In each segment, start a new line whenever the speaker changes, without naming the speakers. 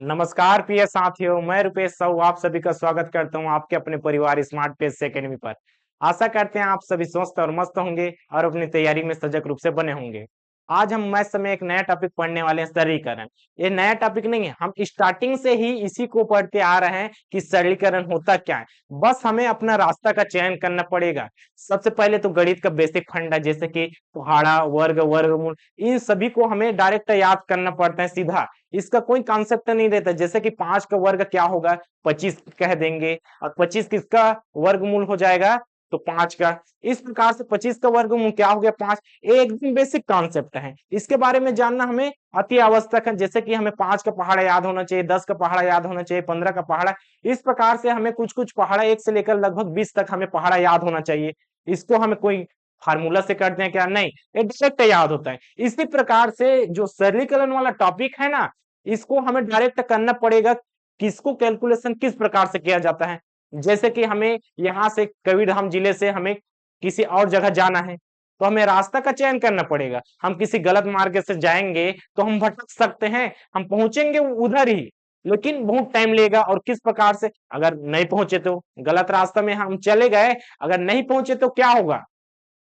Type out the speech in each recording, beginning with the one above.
नमस्कार प्रिय साथियों, मैं रुपेश साहू आप सभी का स्वागत करता हूं आपके अपने परिवार स्मार्ट पेज से एकेडमी पर। आशा करते हैं आप सभी स्वस्थ और मस्त होंगे और अपनी तैयारी में सजग रूप से बने होंगे। आज हम मैथ में एक नया टॉपिक पढ़ने वाले हैं, सरलीकरण। ये नया टॉपिक नहीं है, हम स्टार्टिंग से ही इसी को पढ़ते आ रहे हैं कि सरलीकरण होता क्या है। बस हमें अपना रास्ता का चयन करना पड़ेगा। सबसे पहले तो गणित का बेसिक फंडा जैसे कि पहाड़ा, वर्ग, वर्गमूल, इन सभी को हमें डायरेक्ट याद करना पड़ता है सीधा। इसका कोई कॉन्सेप्ट नहीं रहता। जैसे कि 5 का वर्ग क्या होगा, 25 कह देंगे, और 25 किसका वर्गमूल हो जाएगा, तो 5 का। इस प्रकार से 25 का वर्गमूल क्या हो गया, 5। ये एकदम बेसिक कॉन्सेप्ट है, इसके बारे में जानना हमें अति आवश्यक है। जैसे कि हमें 5 का पहाड़ा याद होना चाहिए, 10 का पहाड़ा याद होना चाहिए, 15 का पहाड़ा। इस प्रकार से हमें कुछ कुछ पहाड़ा, 1 से लेकर लगभग 20 तक हमें पहाड़ा याद होना चाहिए। इसको हमें कोई फार्मूला से करते हैं क्या, नहीं, ये डायरेक्ट याद होता है। इसी प्रकार से जो सरलीकरण वाला टॉपिक है ना, इसको हमें डायरेक्ट करना पड़ेगा। किसको कैलकुलेशन किस प्रकार से किया जाता है। जैसे कि हमें यहाँ से कबीरधाम जिले से हमें किसी और जगह जाना है, तो हमें रास्ता का चयन करना पड़ेगा। हम किसी गलत मार्ग से जाएंगे तो हम भटक सकते हैं, हम पहुंचेंगे उधर ही, लेकिन बहुत टाइम लेगा। और किस प्रकार से, अगर नहीं पहुंचे तो गलत रास्ता में हम चले गए, अगर नहीं पहुंचे तो क्या होगा,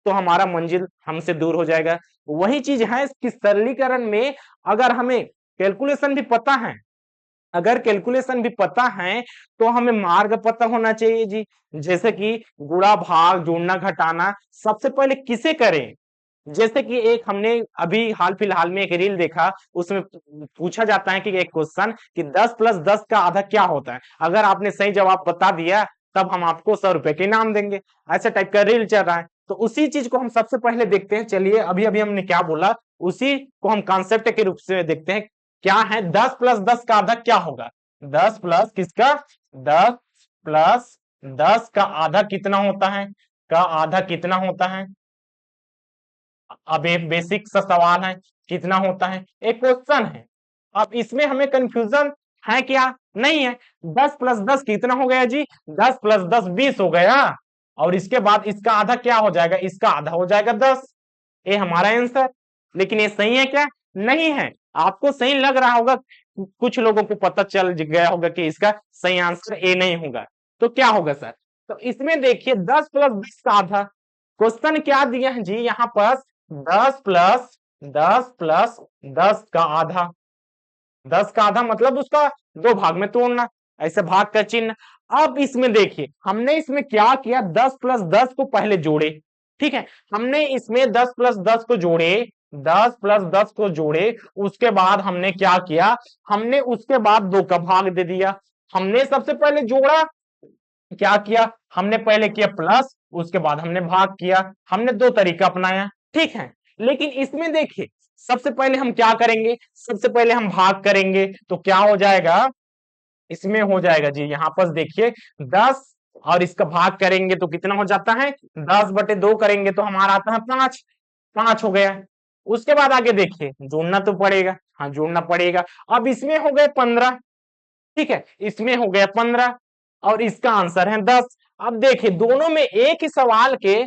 तो हमारा मंजिल हमसे दूर हो जाएगा। वही चीज है कि सरलीकरण में अगर हमें कैलकुलेशन भी पता है, अगर कैलकुलेशन भी पता है तो हमें मार्ग पता होना चाहिए जी। जैसे कि गुणा भाग जोड़ना घटाना सबसे पहले किसे करें। जैसे कि एक हमने अभी हाल फिलहाल में एक रील देखा, उसमें पूछा जाता है कि एक क्वेश्चन कि 10 प्लस 10 का आधा क्या होता है। अगर आपने सही जवाब बता दिया तब हम आपको 100 रुपए के इनाम देंगे। ऐसे टाइप का रील चल रहा है, तो उसी चीज को हम सबसे पहले देखते हैं। चलिए, अभी अभी हमने क्या बोला, उसी को हम कॉन्सेप्ट के रूप से देखते हैं। क्या है, 10 प्लस 10 का आधा क्या होगा। 10 प्लस किसका, 10 प्लस 10 का आधा कितना होता है, का आधा कितना होता है। अब एक बेसिक सा सवाल है, कितना होता है, एक क्वेश्चन है। अब इसमें हमें कंफ्यूजन है क्या, नहीं है। 10 प्लस 10 कितना हो गया जी, 10 प्लस 10 20 हो गया। और इसके बाद इसका आधा क्या हो जाएगा, इसका आधा हो जाएगा 10। ये हमारा आंसर। लेकिन ये सही है क्या, नहीं है। आपको सही लग रहा होगा, कुछ लोगों को पता चल गया होगा कि इसका सही आंसर ए नहीं होगा। तो क्या होगा सर, तो इसमें देखिए 10 प्लस 20 का आधा, क्वेश्चन क्या दिया है जी यहाँ पर, 10 प्लस 10 प्लस 10 का आधा। 10 का आधा मतलब उसका दो भाग में तोड़ना, ऐसे भाग का चिन्ह। अब इसमें देखिए हमने इसमें क्या किया, 10 प्लस 10 को पहले जोड़े। ठीक है, हमने इसमें 10 प्लस 10 को जोड़े, 10 प्लस 10 को जोड़े। उसके बाद हमने क्या किया, हमने उसके बाद दो का भाग दे दिया। हमने सबसे पहले जोड़ा, क्या किया, हमने पहले किया प्लस, उसके बाद हमने भाग किया। हमने दो तरीका अपनाया, ठीक है। लेकिन इसमें देखिए सबसे पहले हम क्या करेंगे, सबसे पहले हम भाग करेंगे, तो क्या हो जाएगा, इसमें हो जाएगा जी यहाँ पर देखिए 10, और इसका भाग करेंगे तो कितना हो जाता है, 10/2 करेंगे तो हमारा आता है 5। 5 हो गया। उसके बाद आगे देखिए जोड़ना तो पड़ेगा, हाँ जोड़ना पड़ेगा। अब इसमें हो गए 15, ठीक है, इसमें हो गया 15, और इसका आंसर है 10। अब देखिए दोनों में एक ही सवाल के,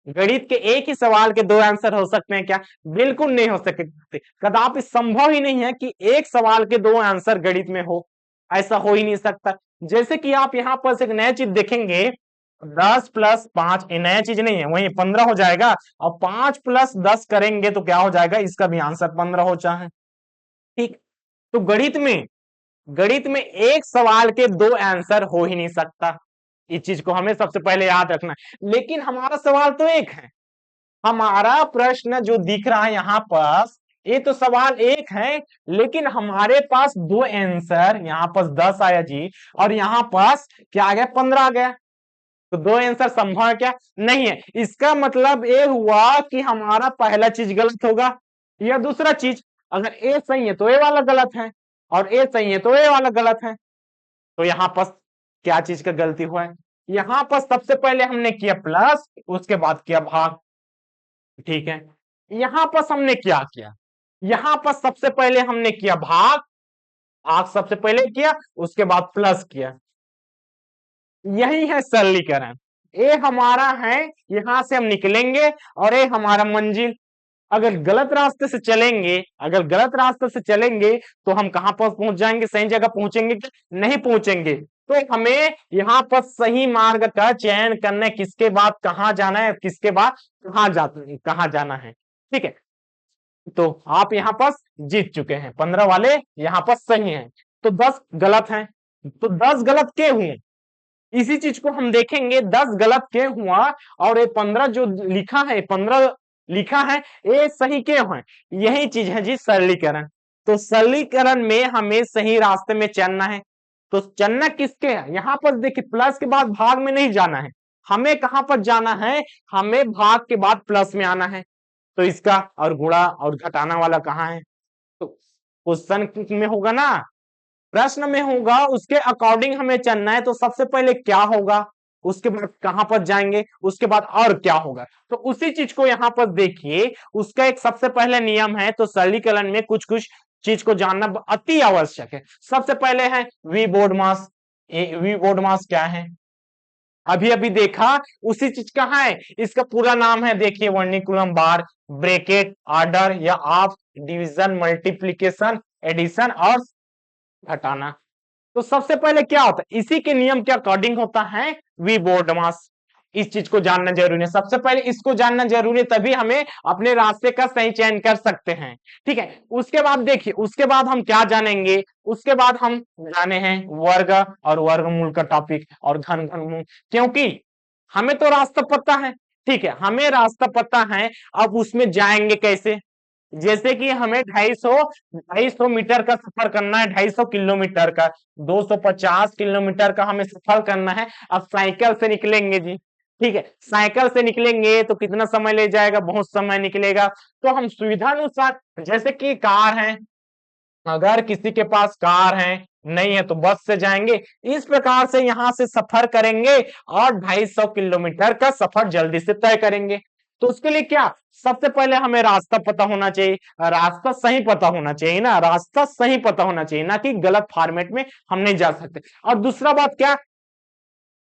गणित के एक ही सवाल के दो आंसर हो सकते हैं क्या, बिल्कुल नहीं हो सकते। कदापि संभव ही नहीं है कि एक सवाल के दो आंसर गणित में हो, ऐसा हो ही नहीं सकता। जैसे कि आप यहाँ पर एक नया चीज देखेंगे, 10 प्लस 5, ये नया चीज नहीं है, वही 15 हो जाएगा। और 5 प्लस 10 करेंगे तो क्या हो जाएगा, इसका भी आंसर 15 हो जाए। ठीक, तो गणित में एक सवाल के दो आंसर हो ही नहीं सकता। इस चीज को हमें सबसे पहले याद रखना है। लेकिन हमारा सवाल तो एक है, हमारा प्रश्न जो दिख रहा है यहाँ पास, ये तो सवाल एक है, लेकिन हमारे पास दो आंसर, यहाँ पास 10 आया जी, और यहाँ पास क्या आ गया, 15 आ गया। तो दो आंसर संभव है क्या, नहीं है। इसका मतलब ये हुआ कि हमारा पहला चीज गलत होगा, या दूसरा चीज, अगर ए सही है तो ए वाला गलत है, और ए सही है तो ए वाला गलत है। तो यहाँ पर क्या चीज का गलती हुआ है, यहाँ पर सबसे पहले हमने किया प्लस, उसके बाद किया भाग, ठीक है। यहाँ पर हमने क्या किया, यहाँ पर सबसे पहले हमने किया भाग, भाग सबसे पहले किया, उसके बाद प्लस किया। यही है सरलीकरण। ये हमारा है, यहां से हम निकलेंगे और ये हमारा मंजिल। अगर गलत रास्ते से चलेंगे, अगर गलत रास्ते से चलेंगे तो हम कहां पर पहुंच जाएंगे, सही जगह पहुंचेंगे कि नहीं पहुंचेंगे। तो हमें यहाँ पर सही मार्ग का चयन करना है, किसके बाद कहां जाना है, किसके बाद कहां जाना है। ठीक है, तो आप यहाँ पर जीत चुके हैं, 15 वाले यहाँ पर सही हैं, तो 10 गलत हैं। तो 10 गलत क्यों हुए, इसी चीज को हम देखेंगे, 10 गलत क्यों हुआ और ये 15 जो लिखा है, 15 लिखा है, ये सही क्यों है। यही चीज है जी सरलीकरण। तो सरलीकरण में हमें सही रास्ते में चलना है। तो चलना किसके है, यहाँ पर देखिए प्लस के बाद भाग में नहीं जाना है, हमें कहां पर जाना है, हमें भाग के बाद प्लस में आना है। तो इसका और गुणा और घटाना वाला कहाँ है, तो क्वेश्चन में होगा ना, प्रश्न में होगा, उसके अकॉर्डिंग हमें चलना है। तो सबसे पहले क्या होगा, उसके बाद कहां पर जाएंगे, उसके बाद और क्या होगा। तो उसी चीज को यहाँ पर देखिए, उसका एक सबसे पहले नियम है। तो सरलीकरण में कुछ कुछ चीज को जानना अति आवश्यक है। सबसे पहले है V BODMAS. V BODMAS क्या है, अभी अभी देखा, उसी चीज का है। इसका पूरा नाम है, देखिए, वर्निकुलम बार, ब्रैकेट, ऑर्डर या ऑफ डिवीजन, मल्टीप्लीकेशन, एडिशन और घटाना। तो सबसे पहले क्या होता है, इसी के नियम के अकॉर्डिंग होता है वी बोर्ड मास। इस चीज को जानना जरूरी है, सबसे पहले इसको जानना जरूरी है, तभी हमें अपने रास्ते का सही चयन कर सकते हैं। ठीक है, उसके बाद देखिए, उसके बाद हम क्या जानेंगे, उसके बाद हम जाने हैं वर्ग और वर्गमूल का टॉपिक और घन घनमूल, क्योंकि हमें तो रास्ता पता है। ठीक है, हमें रास्ता पता है, अब उसमें जाएंगे कैसे। जैसे कि हमें 250 मीटर का सफर करना है, 250 किलोमीटर का, 250 किलोमीटर का हमें सफर करना है। अब साइकिल से निकलेंगे जी, ठीक है, साइकिल से निकलेंगे तो कितना समय ले जाएगा, बहुत समय निकलेगा। तो हम सुविधा अनुसार, जैसे कि कार है, अगर किसी के पास कार है, नहीं है तो बस से जाएंगे, इस प्रकार से यहां से सफर करेंगे और 250 किलोमीटर का सफर जल्दी से तय करेंगे। तो उसके लिए क्या, सबसे पहले हमें रास्ता पता होना चाहिए, रास्ता सही पता होना चाहिए ना, रास्ता सही पता होना चाहिए ना कि गलत फॉर्मेट में हम नहीं जा सकते। और दूसरा बात क्या,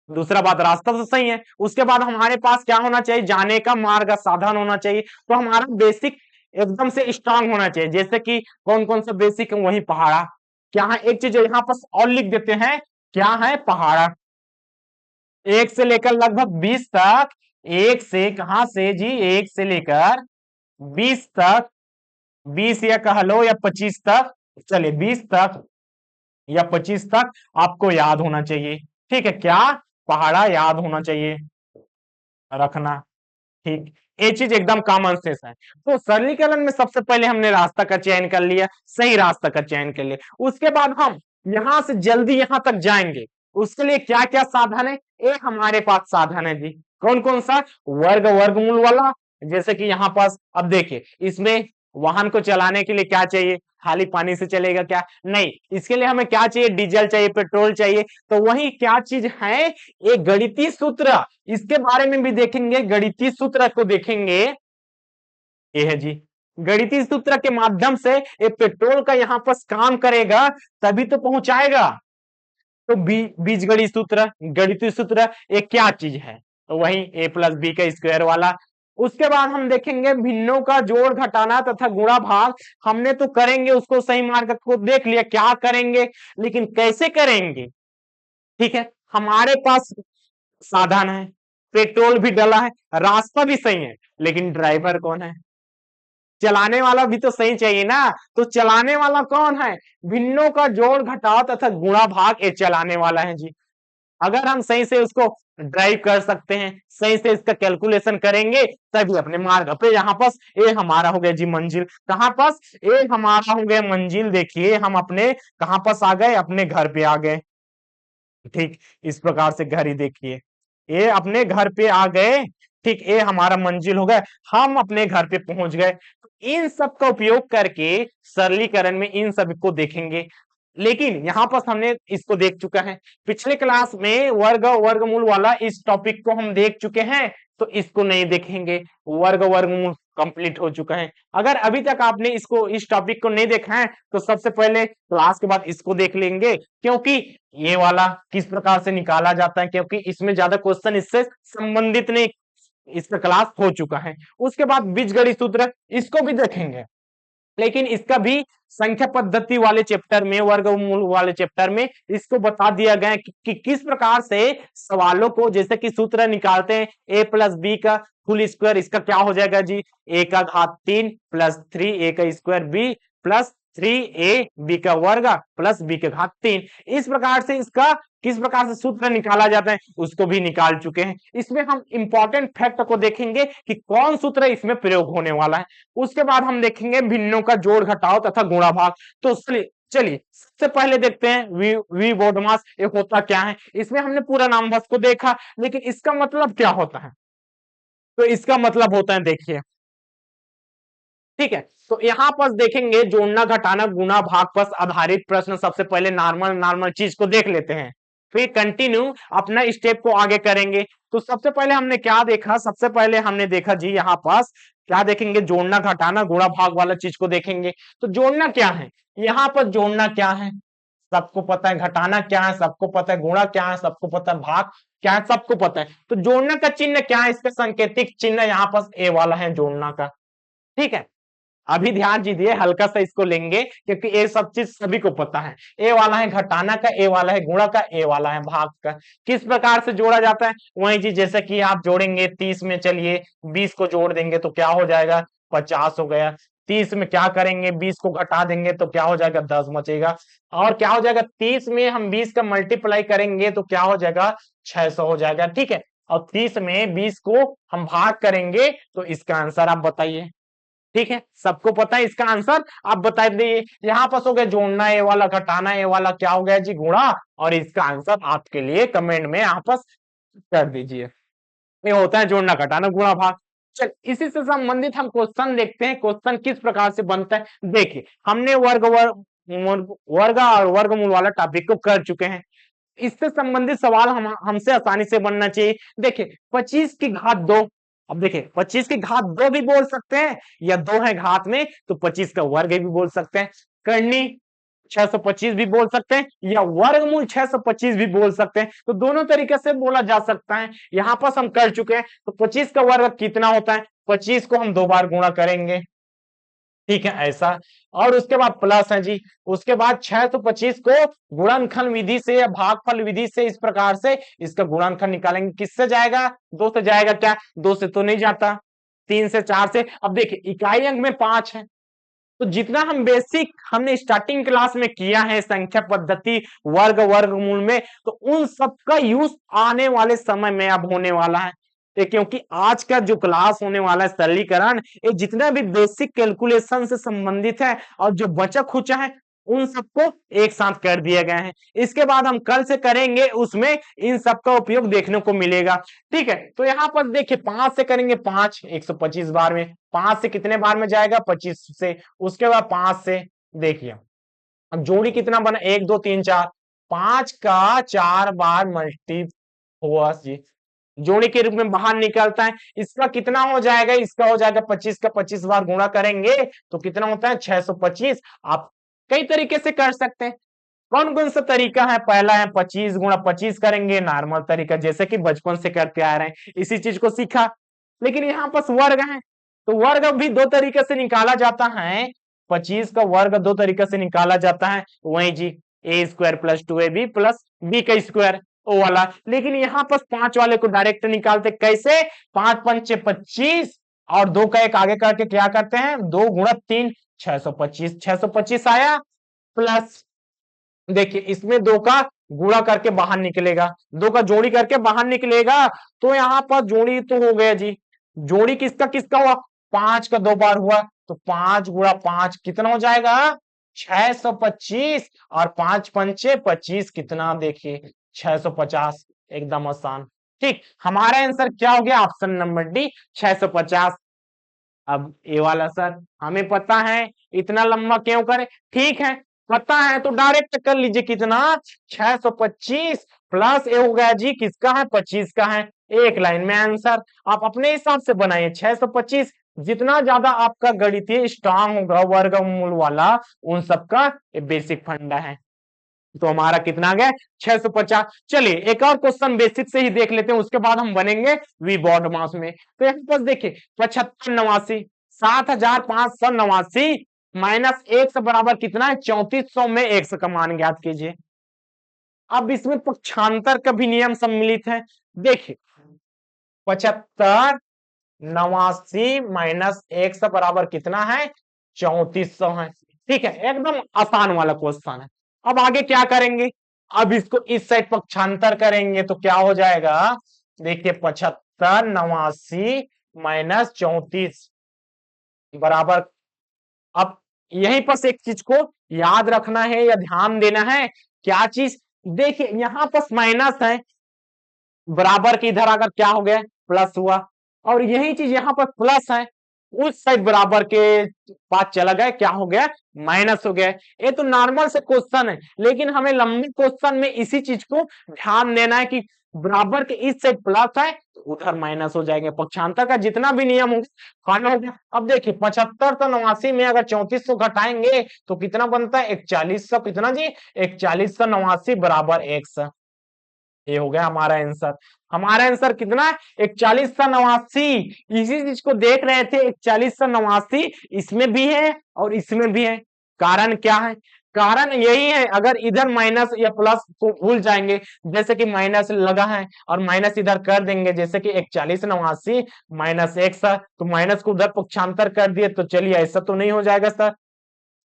दूसरा बात रास्ता तो सही है, उसके बाद हमारे पास क्या होना चाहिए, जाने का मार्ग साधन होना चाहिए। तो हमारा बेसिक एकदम से स्ट्रांग होना चाहिए। जैसे कि कौन कौन सा बेसिक है, वही पहाड़ा, क्या है, एक चीज यहाँ पर और लिख देते हैं, क्या है, पहाड़ा। 1 से लेकर लगभग 20 तक, एक से कहां से जी, 1 से लेकर 20 तक, 20 या कह लो या 25 तक, चलिए 20 तक या 25 तक आपको याद होना चाहिए। ठीक है, क्या, पहाड़ा याद होना चाहिए, रखना। ठीक, ये चीज एकदम कॉमन सेंस है। तो सरलीकरण में सबसे पहले हमने रास्ता का चयन कर लिया, सही रास्ता का चयन कर लिया, उसके बाद हम यहां से जल्दी यहां तक जाएंगे। उसके लिए क्या क्या साधन है, एक हमारे पास साधन है जी, कौन कौन सा, वर्गमूल वाला। जैसे कि यहाँ पास अब देखिए, इसमें वाहन को चलाने के लिए क्या चाहिए, खाली पानी से चलेगा क्या, नहीं, इसके लिए हमें क्या चाहिए, डीजल चाहिए, पेट्रोल चाहिए। तो वही क्या चीज है, एक गणितीय सूत्र, इसके बारे में भी देखेंगे, गणितीय सूत्र को देखेंगे। ये है जी, गणितीय सूत्र के माध्यम से ये पेट्रोल का यहाँ पर काम करेगा, तभी तो पहुंचाएगा। तो बीजगणित सूत्र, गणितीय सूत्र, ये क्या चीज है, तो वही a प्लस बी का स्क्वायर वाला। उसके बाद हम देखेंगे भिन्नों का जोड़ घटाना तथा गुणा भाग, हमने तो करेंगे, उसको सही मार्ग को देख लिया, क्या करेंगे, लेकिन कैसे करेंगे। ठीक है, हमारे पास साधन है, पेट्रोल भी डला है, रास्ता भी सही है, लेकिन ड्राइवर कौन है, चलाने वाला भी तो सही चाहिए ना। तो चलाने वाला कौन है, भिन्नों का जोड़ घटाव तथा गुणा भाग, ये चलाने वाला है जी। अगर हम सही से उसको ड्राइव कर सकते हैं, सही से इसका कैलकुलेशन करेंगे, तभी अपने मार्ग पे, यहाँ पास ये हमारा हो गया जी मंजिल, कहाँ पास, ये हमारा हो गया मंजिल। देखिए हम अपने कहाँ पास आ गए, अपने घर पे आ गए। ठीक, इस प्रकार से घर ही देखिए, ये अपने घर पे आ गए। ठीक, ये हमारा मंजिल हो गया, हम अपने घर पे पहुंच गए। इन सब का उपयोग करके सरलीकरण में इन सभी को देखेंगे। लेकिन यहाँ पर हमने इसको देख चुका है, पिछले क्लास में वर्गमूल वाला इस टॉपिक को हम देख चुके हैं, तो इसको नहीं देखेंगे। वर्गमूल कंप्लीट हो चुका है। अगर अभी तक आपने इसको, इस टॉपिक को नहीं देखा है, तो सबसे पहले क्लास के बाद इसको देख लेंगे, क्योंकि ये वाला किस प्रकार से निकाला जाता है, क्योंकि इसमें ज्यादा क्वेश्चन इससे संबंधित नहीं इसका क्लास हो चुका है। उसके बाद बीजगणित सूत्र, इसको भी देखेंगे, लेकिन इसका भी संख्या पद्धति वाले चैप्टर में, वर्गमूल वाले चैप्टर में इसको बता दिया गया है कि किस प्रकार से सवालों को, जैसे कि सूत्र निकालते हैं ए प्लस बी का फुल स्क्वायर, इसका क्या हो जाएगा जी, ए का घात 3 प्लस 3 ए का square B plus 3a B का वर्ग प्लस बी का घात 3। इस प्रकार से इसका किस प्रकार से सूत्र निकाला जाता है उसको भी निकाल चुके हैं। इसमें हम इंपॉर्टेंट फैक्ट को देखेंगे कि कौन सूत्र इसमें प्रयोग होने वाला है। उसके बाद हम देखेंगे भिन्नों का जोड़ घटाव तथा गुणा भाग। तो चलिए सबसे पहले देखते हैं वी बोडमास ये होता क्या है। इसमें हमने पूरा नाम बस को देखा, लेकिन इसका मतलब क्या होता है, तो इसका मतलब होता है, देखिए ठीक है, तो यहां पर देखेंगे जोड़ना घटाना गुणा भाग पर आधारित प्रश्न। सबसे पहले नॉर्मल नॉर्मल चीज को देख लेते हैं, फिर कंटिन्यू अपना स्टेप को आगे करेंगे। तो सबसे पहले हमने क्या देखा, सबसे पहले हमने देखा जी यहाँ पास क्या देखेंगे, जोड़ना घटाना गुणा भाग वाला चीज को देखेंगे। तो जोड़ना क्या है, यहाँ पर जोड़ना क्या है सबको पता है, घटाना क्या है सबको पता है, गुणा क्या है सबको पता है, भाग क्या है सबको पता है। तो जोड़ना का चिन्ह क्या है, इसका सांकेतिक चिन्ह यहाँ पर ए वाला है जोड़ना का, ठीक है। अभी ध्यान दीजिए, हल्का सा इसको लेंगे क्योंकि ये सब चीज सभी को पता है। ए वाला है घटाना का, ए वाला है गुणा का, ए वाला है भाग का। किस प्रकार से जोड़ा जाता है, वही चीज जैसे कि आप जोड़ेंगे 30 में, चलिए 20 को जोड़ देंगे तो क्या हो जाएगा, 50 हो गया। 30 में क्या करेंगे, 20 को घटा देंगे तो क्या हो जाएगा, 10 बचेगा। और क्या हो जाएगा, 30 में हम 20 का मल्टीप्लाई करेंगे तो क्या हो जाएगा, 600 हो जाएगा, ठीक है। और 30 में 20 को हम भाग करेंगे तो इसका आंसर आप बताइए, ठीक है, सबको पता है इसका आंसर, आप बता दीजिए। यहाँ पर हो गया जोड़ना ए वाला, घटाना ए वाला, क्या हो गया जी, गुणा, और इसका आंसर आपके लिए कमेंट में यहाँ पर कर दीजिए। ये होता है जोड़ना घटाना गुणा भाग। चल इसी से संबंधित हम क्वेश्चन देखते हैं, क्वेश्चन किस प्रकार से बनता है। देखिए हमने वर्ग और वर्गमूल वाला टॉपिक को कर चुके हैं। इससे संबंधित सवाल हमसे आसानी से बनना चाहिए। देखिए 25 की घात 2, अब देखिए 25 की घात 2 भी बोल सकते हैं, या 2 है घात में तो 25 का वर्ग भी बोल सकते हैं। करनी 625 भी बोल सकते हैं, या वर्गमूल 625 भी बोल सकते हैं। तो दोनों तरीके से बोला जा सकता है। यहां पर हम कर चुके हैं। तो 25 का वर्ग कितना होता है, 25 को हम 2 बार गुणा करेंगे, ठीक है ऐसा। और उसके बाद प्लस है जी, उसके बाद 625 को गुणनखंड विधि से या भागफल विधि से इस प्रकार से इसका गुणनखंड निकालेंगे। किससे जाएगा, 2 से जाएगा क्या, 2 से तो नहीं जाता, 3 से 4 से। अब देखिए इकाई अंक में 5 है, तो जितना हम बेसिक हमने स्टार्टिंग क्लास में किया है संख्या पद्धति वर्ग वर्गमूल में, तो उन सबका यूज आने वाले समय में अब होने वाला है। क्योंकि आज का जो क्लास होने वाला है सरलीकरण, ये जितना भी बेसिक कैलकुलेशन से संबंधित है और जो बचा खुचा है उन सबको एक साथ कर दिए गए हैं। इसके बाद हम कल से करेंगे, उसमें इन सब का उपयोग देखने को मिलेगा, ठीक है। तो यहाँ पर देखिए 5 से करेंगे, 5 125 बार में, 5 से कितने बार में जाएगा, 25 से। उसके बाद 5 से देखिए अब जोड़ी कितना बना, 1 2 3 4, 5 का 4 बार मल्टी हुआ जी, जोड़ी के रूप में बाहर निकलता है। इसका कितना हो जाएगा, इसका हो जाएगा 25 का 25 बार गुणा करेंगे तो कितना होता है, 625। आप कई तरीके से कर सकते हैं। कौन कौन सा तरीका है, पहला है 25 गुणा 25 करेंगे, नॉर्मल तरीका जैसे कि बचपन से करते आ रहे हैं, इसी चीज को सीखा। लेकिन यहाँ पर वर्ग है, तो वर्ग भी 2 तरीके से निकाला जाता है। 25 का वर्ग 2 तरीके से निकाला जाता है, वही जी A square plus 2ab plus B का स्क्वायर ओ वाला। लेकिन यहाँ पर 5 वाले को डायरेक्ट निकालते कैसे, 5 पंचे 25 और 2 का एक आगे करके क्या करते हैं, 2 गुणा 3 625, 625 आया, प्लस देखिए इसमें 2 का गुणा करके बाहर निकलेगा, 2 का जोड़ी करके बाहर निकलेगा। तो यहाँ पर जोड़ी तो हो गया जी, जोड़ी किसका किसका हुआ, 5 का 2 बार हुआ, तो 5 गुणा 5 कितना हो जाएगा, 625, और 5 पंचे 25 कितना, देखिए 650, एकदम आसान। ठीक, हमारा आंसर क्या हो गया, ऑप्शन नंबर डी 650। अब ये वाला सर हमें पता है, इतना लंबा क्यों करें, ठीक है पता है तो डायरेक्ट कर लीजिए, कितना 625 प्लस ए हो गया जी, किसका है 25 का है, एक लाइन में आंसर। आप अपने हिसाब से बनाइए 625। जितना ज्यादा आपका गणितीय स्ट्रांग होगा वर्गमूल वाला, उन सबका बेसिक फंडा है। तो हमारा कितना आ गया 650। चलिए एक और क्वेश्चन बेसिक से ही देख लेते हैं, उसके बाद हम बनेंगे वी बॉड मास में। तो यहाँ पर देखिए 75 75 माइनस 100 बराबर कितना है 3400 में 100 का मान ज्ञात कीजिए। अब इसमें पक्षांतर का भी नियम सम्मिलित है। देखिए 75 89 माइनस 100 बराबर कितना है 3400 है। ठीक है, एकदम आसान वाला क्वेश्चन है। अब आगे क्या करेंगे, अब इसको इस साइड पक्षांतर करेंगे तो क्या हो जाएगा, देखिए 75 89 माइनस 34 बराबर, अब यहीं पर से एक चीज को याद रखना है या ध्यान देना है, क्या चीज, देखिए यहां पर माइनस है, बराबर के इधर अगर क्या हो गया प्लस हुआ, और यही चीज यहाँ पर प्लस है, उस साइड बराबर के पास चला गया क्या हो गया माइनस हो गया। ये तो नॉर्मल से क्वेश्चन है, लेकिन हमें लंबे क्वेश्चन में इसी चीज को ध्यान देना है कि बराबर के इस साइड प्लस है तो उधर माइनस हो जाएंगे। पक्षांतर का जितना भी नियम होगा फॉलो हो गया। अब देखिए 75 तो 89 में अगर 3400 घटाएंगे तो कितना बनता है 4100, कितना जी 4189 बराबर 100। ये हो गया हमारा आंसर। हमारा आंसर कितना है 4189। इसी चीज को देख रहे थे 4189 इसमें भी है और इसमें भी है। कारण क्या है, कारण यही है, अगर इधर माइनस या प्लस को भूल जाएंगे, जैसे कि माइनस लगा है और माइनस इधर कर देंगे, जैसे कि 4189 माइनस 100, तो माइनस को उधर पक्षांतर कर दिए, तो चलिए ऐसा तो नहीं हो जाएगा सर,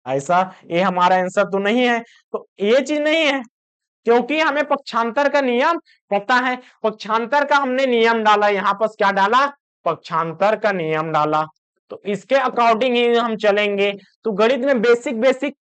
ऐसा ये हमारा आंसर तो नहीं है। तो ये चीज नहीं है, क्योंकि हमें पक्षांतर का नियम पता है। पक्षांतर का हमने नियम डाला, यहाँ पर क्या डाला पक्षांतर का नियम डाला, तो इसके अकॉर्डिंग ही हम चलेंगे। तो गणित में बेसिक बेसिक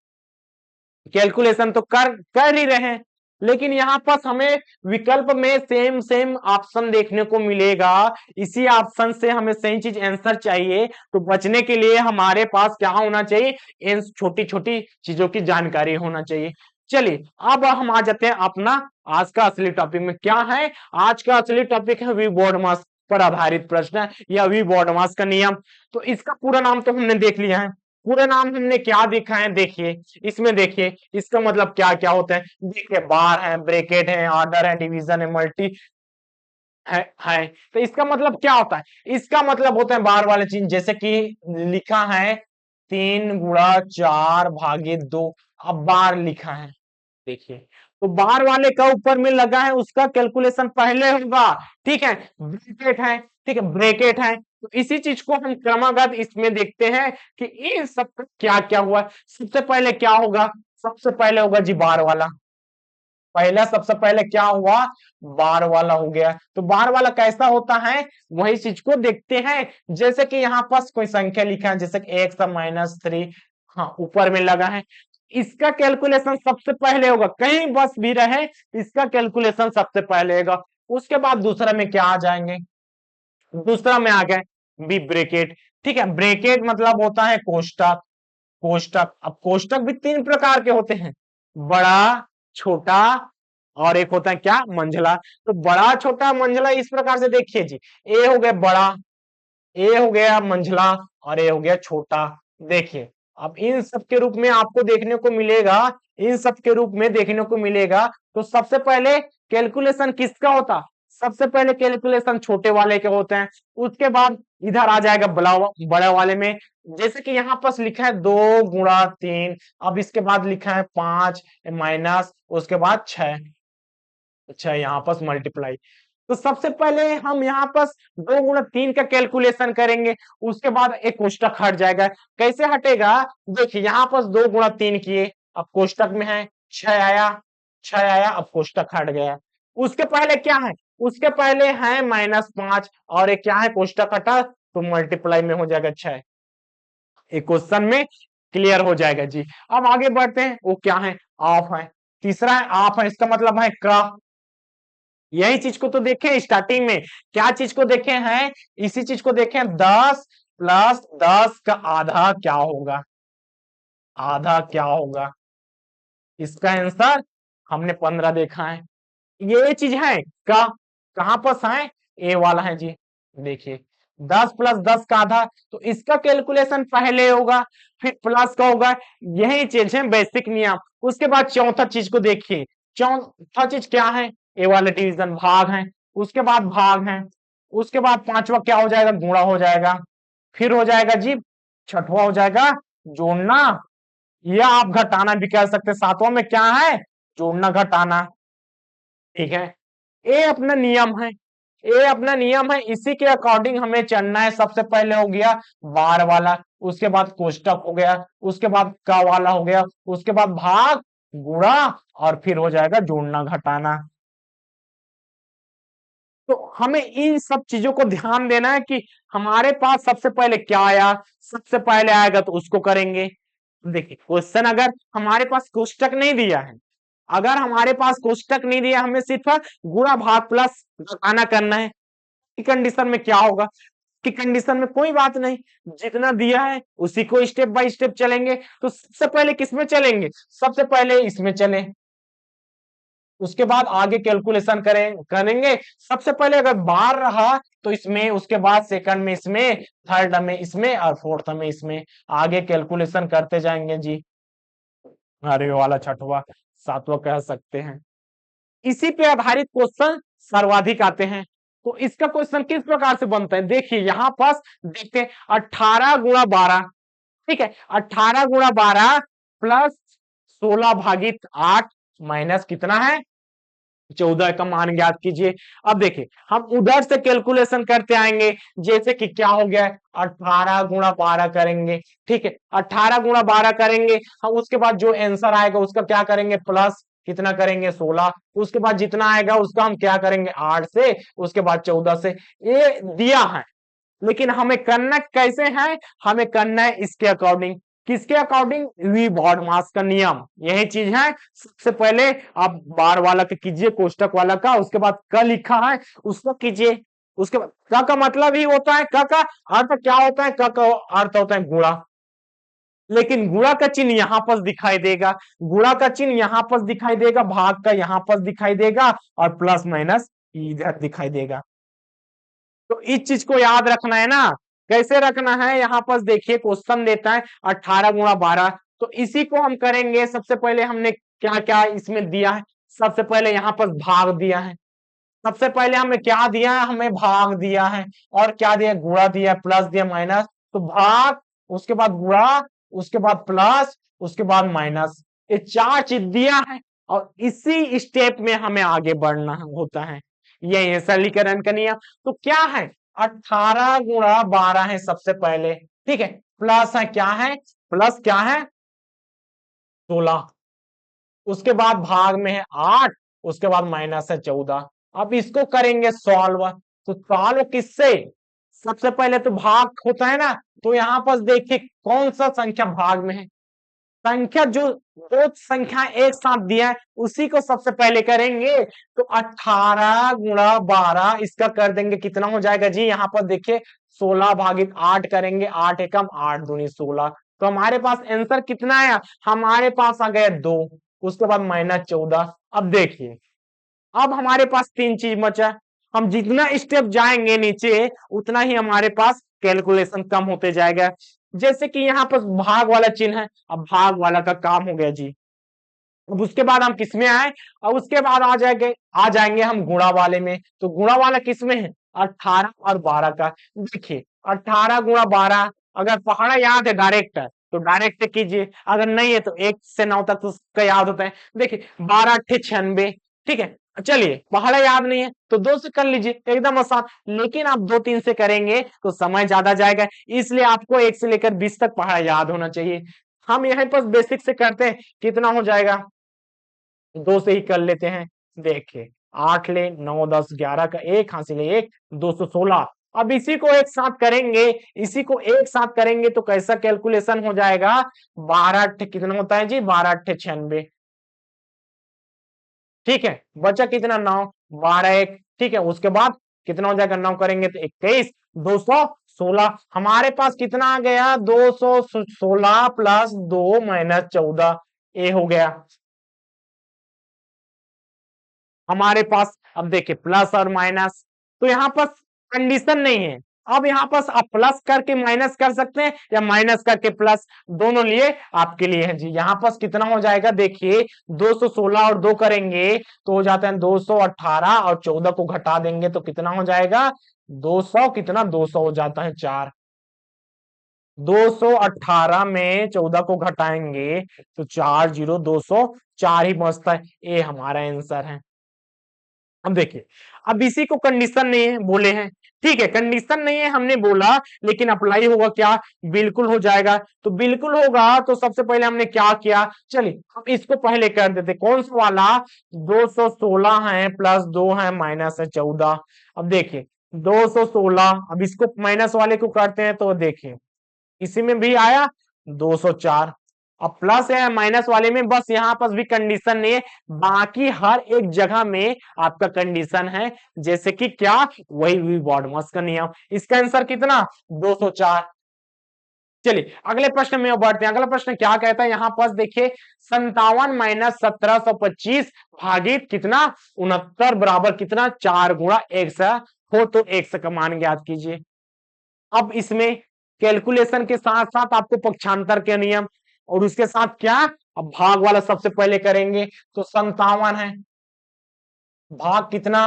कैलकुलेशन तो कर ही रहे हैं, लेकिन यहाँ पर हमें विकल्प में सेम सेम ऑप्शन देखने को मिलेगा। इसी ऑप्शन से हमें सही चीज आंसर चाहिए, तो बचने के लिए हमारे पास क्या होना चाहिए, इन छोटी छोटी चीजों की जानकारी होना चाहिए। चलिए अब हम आ जाते हैं अपना आज का असली टॉपिक में। क्या है आज का असली टॉपिक है वी बॉड मास पर आधारित प्रश्न या वी बॉड मास का नियम। तो इसका पूरा नाम तो हमने देख लिया है, पूरा नाम हमने क्या देखा है, देखिए इसमें देखिए इसका मतलब क्या क्या होता है। देखिए बार है, ब्रैकेट है, ऑर्डर है, डिवीजन है, मल्टी है। तो इसका मतलब क्या होता है, इसका मतलब होता है बार वाले चीज, जैसे कि लिखा है 3 गुणा 4 भागे 2, अब बार लिखा है, देखिए तो बार वाले का ऊपर में लगा है उसका कैलकुलेशन पहले होगा। ठीक है, ब्रैकेट है, ठीक है ब्रैकेट है, तो इसी चीज को हम क्रमागत इसमें देखते हैं कि इन सब का क्या क्या हुआ। सबसे पहले क्या होगा, सबसे पहले होगा जी बार वाला, पहला सबसे पहले क्या हुआ बार वाला हो गया। तो बार वाला कैसा होता है वही चीज को देखते हैं, जैसे कि यहाँ पास कोई संख्या लिखा है, जैसे कि x-3, हाँ ऊपर में लगा है, इसका कैलकुलेशन सबसे पहले होगा, कहीं बस भी रहे इसका कैलकुलेशन सबसे पहले होगा। उसके बाद दूसरा में क्या आ जाएंगे, दूसरा में आ गए बी ब्रेकेट। ठीक है, ब्रेकेट मतलब होता है कोष्टक, कोष्टक, अब कोष्टक भी तीन प्रकार के होते हैं, बड़ा छोटा और एक होता है क्या मंझला। तो बड़ा छोटा मंझला इस प्रकार से देखिए जी, ए हो गया बड़ा, ए हो गया मंझला और ए हो गया छोटा। देखिए अब इन सब के रूप में आपको देखने को मिलेगा, इन सब के रूप में देखने को मिलेगा। तो सबसे पहले कैलकुलेशन किसका होता, सबसे पहले कैलकुलेशन छोटे वाले के होते हैं, उसके बाद इधर आ जाएगा बड़ा वाले में, जैसे कि यहाँ पर लिखा है 2 गुणा 3, अब इसके बाद लिखा है 5 माइनस उसके बाद 6, अच्छा यहाँ पर मल्टीप्लाई। तो सबसे पहले हम यहाँ पर 2 गुणा 3 का कैलकुलेशन करेंगे, उसके बाद एक कोष्टक हट जाएगा। कैसे हटेगा, देखिए यहाँ पर 2 गुणा 3 किए, अब कोष्टक में है 6 आया, 6 आया, अब कोष्टक हट गया। उसके पहले क्या है, उसके पहले है -5 और एक क्या है कोष्टक हटा तो मल्टीप्लाई में हो जाएगा 6, एक क्वेश्चन में क्लियर हो जाएगा जी। अब आगे बढ़ते हैं, वो क्या है ऑफ है, तीसरा है ऑफ है, इसका मतलब है क, यही चीज को तो देखें स्टार्टिंग में, क्या चीज को देखे हैं, इसी चीज को देखें 10 प्लस 10 का आधा क्या होगा, आधा क्या होगा, इसका आंसर हमने 15 देखा है। ये चीज है का, कहां पर है ए वाला है जी, देखिए 10 प्लस 10 का आधा, तो इसका कैलकुलेशन पहले होगा, फिर प्लस का होगा। यही चीज है बेसिक नियम। उसके बाद चौथा चीज को देखिए, चौथा चीज क्या है, ए वाला डिवीजन भाग है, उसके बाद भाग है, उसके बाद पांचवा क्या हो जाएगा, गुणा हो जाएगा, फिर हो जाएगा जी छठवा हो जाएगा जोड़ना, या आप घटाना भी कह सकते। सातवां में क्या है, जोड़ना घटाना। ठीक है, ये अपना नियम है, ये अपना नियम है, इसी के अकॉर्डिंग हमें चलना है। सबसे पहले हो गया बार वाला, उसके बाद कोष्टक हो गया, उसके बाद का वाला हो गया, उसके बाद भाग गुणा, और फिर हो जाएगा जोड़ना घटाना। तो हमें इन सब चीजों को ध्यान देना है कि हमारे पास सबसे पहले क्या आया, सबसे पहले आएगा तो उसको करेंगे। देखिए क्वेश्चन अगर हमारे पास कोष्टक नहीं दिया है, अगर हमारे पास कोष्टक नहीं दिया, हमें सिर्फ गुणा भाग प्लस घटाना करना है, की कंडीशन में क्या होगा, की कंडीशन में कोई बात नहीं, जितना दिया है उसी को स्टेप बाय स्टेप चलेंगे। तो सबसे पहले किसमें चलेंगे, सबसे पहले इसमें चले, उसके बाद आगे कैलकुलेशन करेंगे। सबसे पहले अगर बार रहा तो इसमें, उसके बाद सेकंड में इसमें, थर्ड में इसमें, और फोर्थ में इसमें, आगे कैलकुलेशन करते जाएंगे जी। अरे वाला छठवा सातवां कह सकते हैं। इसी पे आधारित क्वेश्चन सर्वाधिक आते हैं। तो इसका क्वेश्चन किस प्रकार से बनता है, देखिए यहां पास देखते हैं 18 गुणा 12, ठीक है, 18 गुणा 12 प्लस 16 भागित 8 माइनस कितना है 14 का मान ज्ञात कीजिए। अब देखिए हम उधर से कैलकुलेशन करते आएंगे, जैसे कि क्या हो गया 18 गुणा 12 करेंगे, ठीक है, 18 गुणा 12 करेंगे हम, उसके बाद जो आंसर आएगा उसका क्या करेंगे प्लस कितना करेंगे 16, उसके बाद जितना आएगा उसका हम क्या करेंगे 8 से, उसके बाद 14 से। ये दिया है, लेकिन हमें करना कैसे है, हमें करना है इसके अकॉर्डिंग, किसके अकॉर्डिंग, वी बॉड मास का नियम, यही चीज है। सबसे पहले आप बार वाला का कीजिए, कोष्टक वाला का, उसके बाद क लिखा है उसको कीजिए, उसके बाद का मतलब ही होता है, का अर्थ क्या होता है, का अर्थ होता है गुणा, लेकिन गुणा का चिन्ह यहां पर दिखाई देगा, गुणा का चिन्ह यहां पर दिखाई देगा, भाग का यहां पर दिखाई देगा, और प्लस माइनस इधर दिखाई देगा। तो इस चीज को याद रखना है ना, कैसे रखना है, यहाँ पर देखिए क्वेश्चन देता है 18 गुणा 12, तो इसी को हम करेंगे। सबसे पहले हमने क्या क्या इसमें दिया है, सबसे पहले यहाँ पर भाग दिया है, सबसे पहले हमें क्या दिया है, हमें भाग दिया है, और क्या दिया, गुणा दिया, प्लस दिया, माइनस, तो भाग, उसके बाद गुणा, उसके बाद प्लस, उसके बाद माइनस, ये चार चीज दिया है, और इसी स्टेप में हमें आगे बढ़ना होता है, यही है सरलीकरण का नियम। तो क्या है 18 गुणा 12 है सबसे पहले, ठीक है, प्लस है क्या है, प्लस क्या है 16, उसके बाद भाग में है 8, उसके बाद माइनस है 14। अब इसको करेंगे सॉल्व, तो सॉल्व किससे, सबसे पहले तो भाग होता है ना, तो यहां पर देखिए कौन सा संख्या भाग में है, संख्या जो दो संख्या एक साथ दिया है उसी को सबसे पहले करेंगे। तो 18 गुणा 12 इसका कर देंगे, कितना हो जाएगा जी, यहाँ पर देखिए 16 भागित 8 करेंगे, 8 एकम 8 दूनी 16, तो हमारे पास आंसर कितना आया, हमारे पास आ गया 2, उसके बाद माइनस 14। अब देखिए अब हमारे पास तीन चीज बचा, हम जितना स्टेप जाएंगे नीचे उतना ही हमारे पास कैलकुलेशन कम होते जाएगा। जैसे कि यहाँ पर भाग वाला चिन्ह है, अब भाग वाला का काम हो गया जी। अब उसके बाद हम किस में आए, और उसके बाद आ जाएंगे हम गुणा वाले में। तो गुणा वाला किस में है, 18 और 12 का। देखिए 18 गुणा 12, अगर पहाड़ा याद है डायरेक्ट तो डायरेक्ट कीजिए, अगर नहीं है तो 1 से 9 तक तो उसका याद होता है। देखिए 12 8 96, ठीक है, चलिए पहाड़ा याद नहीं है तो 2 से कर लीजिए, एकदम आसान। लेकिन आप 2 3 से करेंगे तो समय ज्यादा जाएगा, इसलिए आपको 1 से लेकर 20 तक पहाड़ा याद होना चाहिए। हम यहीं पर बेसिक से करते हैं, कितना हो जाएगा, 2 से ही कर लेते हैं। देखिए 8 ले 9 10 11 का 1 हासिल है 1, 216। अब इसी को एक साथ करेंगे, इसी को एक साथ करेंगे तो कैसा कैलकुलेशन हो जाएगा, 12 कितना होता है जी, 12 8 96, ठीक है, बचा कितना 9, 12 1, ठीक है, उसके बाद कितना हो जाएगा 9 करेंगे तो 21, 216। हमारे पास कितना आ गया 216 प्लस 2 माइनस 14, ये हो गया हमारे पास। अब देखिए प्लस और माइनस, तो यहां पर कंडीशन नहीं है, अब यहाँ पर आप प्लस करके माइनस कर सकते हैं या माइनस करके प्लस, दोनों लिए आपके लिए है जी। यहाँ पर कितना हो जाएगा देखिए, 216 और 2 करेंगे तो हो जाता है 218 और 14 को घटा देंगे तो कितना हो जाएगा 200, कितना 200 हो जाता है 4। 218 में 14 को घटाएंगे तो 4 0 204 ही बचता है। ये हमारा आंसर है। अब देखिए, अब इसी को कंडीशन नहीं है बोले हैं, ठीक है, कंडीशन नहीं है हमने बोला, लेकिन अप्लाई होगा क्या, बिल्कुल हो जाएगा। तो बिल्कुल होगा तो सबसे पहले हमने क्या किया, चलिए हम इसको पहले कर देते, कौन सा वाला, 216 है प्लस 2 है माइनस है 14। अब देखिए 216, अब इसको माइनस वाले को करते हैं तो देखिए इसी में भी आया 204। अब प्लस है माइनस वाले में बस यहां पर भी कंडीशन नहीं है, बाकी हर एक जगह में आपका कंडीशन है, जैसे कि क्या, वही बॉडमस का नियम। इसका आंसर कितना 204। चलिए अगले प्रश्न में बढ़ते हैं। अगला प्रश्न क्या कहता है यहाँ पर देखिए, 57 माइनस 1725 भागित कितना 69 बराबर कितना 4 गुणा 100 हो, तो 100 का मान ज्ञात कीजिए। अब इसमें कैलकुलेशन के साथ साथ आपको पक्षांतर के नियम और उसके साथ क्या, अब भाग वाला सबसे पहले करेंगे तो 57 है, भाग कितना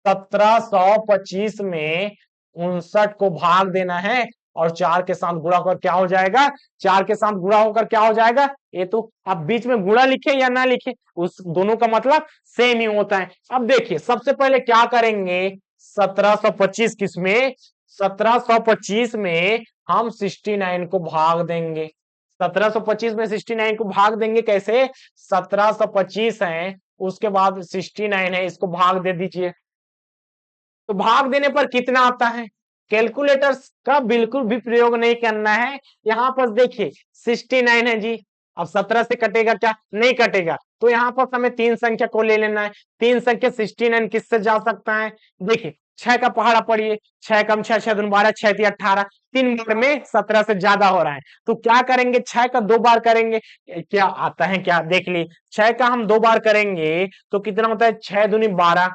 1725 में 59 को भाग देना है और 4 के साथ गुणा होकर क्या हो जाएगा, 4 के साथ गुणा होकर क्या हो जाएगा, ये तो आप बीच में गुणा लिखे या ना लिखे उस दोनों का मतलब सेम ही होता है। अब देखिए सबसे पहले क्या करेंगे, 1725 किसमें, 1725 में हम 69 को भाग देंगे। 1725 में 69 को भाग देंगे कैसे, 1725 है उसके बाद 69 है, इसको भाग दे दीजिए। तो भाग देने पर कितना आता है, कैलकुलेटर का बिल्कुल भी प्रयोग नहीं करना है। यहां पर देखिए 69 है जी, अब 17 से कटेगा क्या, नहीं कटेगा, तो यहां पर हमें 3 संख्या को ले लेना है। 3 संख्या 69 किससे जा सकता है, देखिए 6 का पहाड़ा पड़िए, 6 कम 6 6 दूनी 12 6 3 18, 3 बार में 17 से ज्यादा हो रहा है, तो क्या करेंगे 6 का 2 बार करेंगे, क्या आता है क्या देख ली, 6 का हम 2 बार करेंगे तो कितना होता है 6 दूनी 12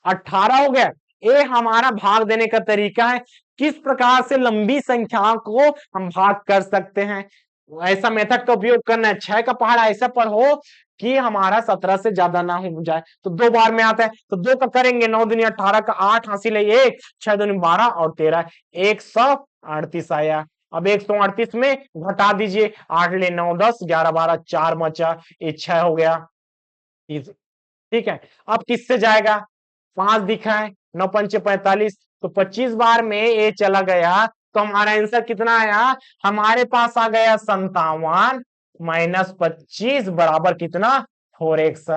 18 हो गया। ये हमारा भाग देने का तरीका है, किस प्रकार से लंबी संख्या को हम भाग कर सकते हैं, ऐसा मेथड का उपयोग करना है। 6 का पहाड़ा ऐसा पढ़ो कि हमारा 17 से ज्यादा ना हो जाए, तो 2 बार में आता है, तो 2 का करेंगे 9 दूनी 18 का 8 हासिल है 1, 6 दूनी 12 और 13, 138 आया। अब 138 में घटा दीजिए, 8 ले 9 10 11 12 4 बचा, ये 6 हो गया, ठीक है। अब किससे जाएगा, 5 दिखा है, 9 पंचे 45, तो 25 बार में ये चला गया, तो हमारा आंसर कितना आया, हमारे पास आ गया 57 माइनस 25 बराबर कितना 4x।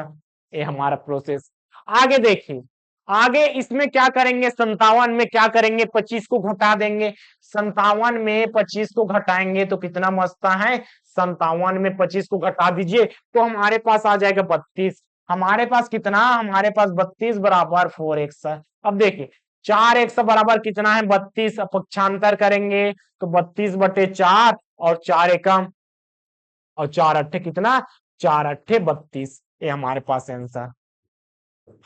ये हमारा प्रोसेस। आगे देखिए, आगे इसमें क्या करेंगे, 57 में क्या करेंगे 25 को घटा देंगे, 57 में 25 को घटाएंगे तो कितना बचता है, 57 में 25 को घटा दीजिए तो हमारे पास आ जाएगा 32। हमारे पास कितना, हमारे पास 32 बराबर 4x। अब देखिए 4x बराबर कितना है 32, पक्षांतर करेंगे तो 32/4 और 4 एकम और 4 अट्ठे कितना, 4 अट्ठे 32। ये हमारे पास आंसर।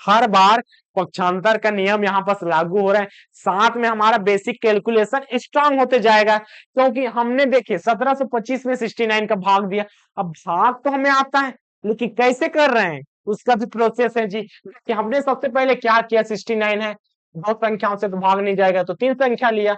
हर बार पक्षांतर का नियम यहाँ पर लागू हो रहा है, साथ में हमारा बेसिक कैलकुलेशन स्ट्रांग होते जाएगा, क्योंकि हमने देखिए 1725 में 69 का भाग दिया। अब भाग तो हमें आता है, लेकिन कैसे कर रहे हैं उसका भी प्रोसेस है जी, कि हमने सबसे पहले क्या किया, 69 है, दो संख्याओं से तो भाग नहीं जाएगा तो 3 संख्या लिया,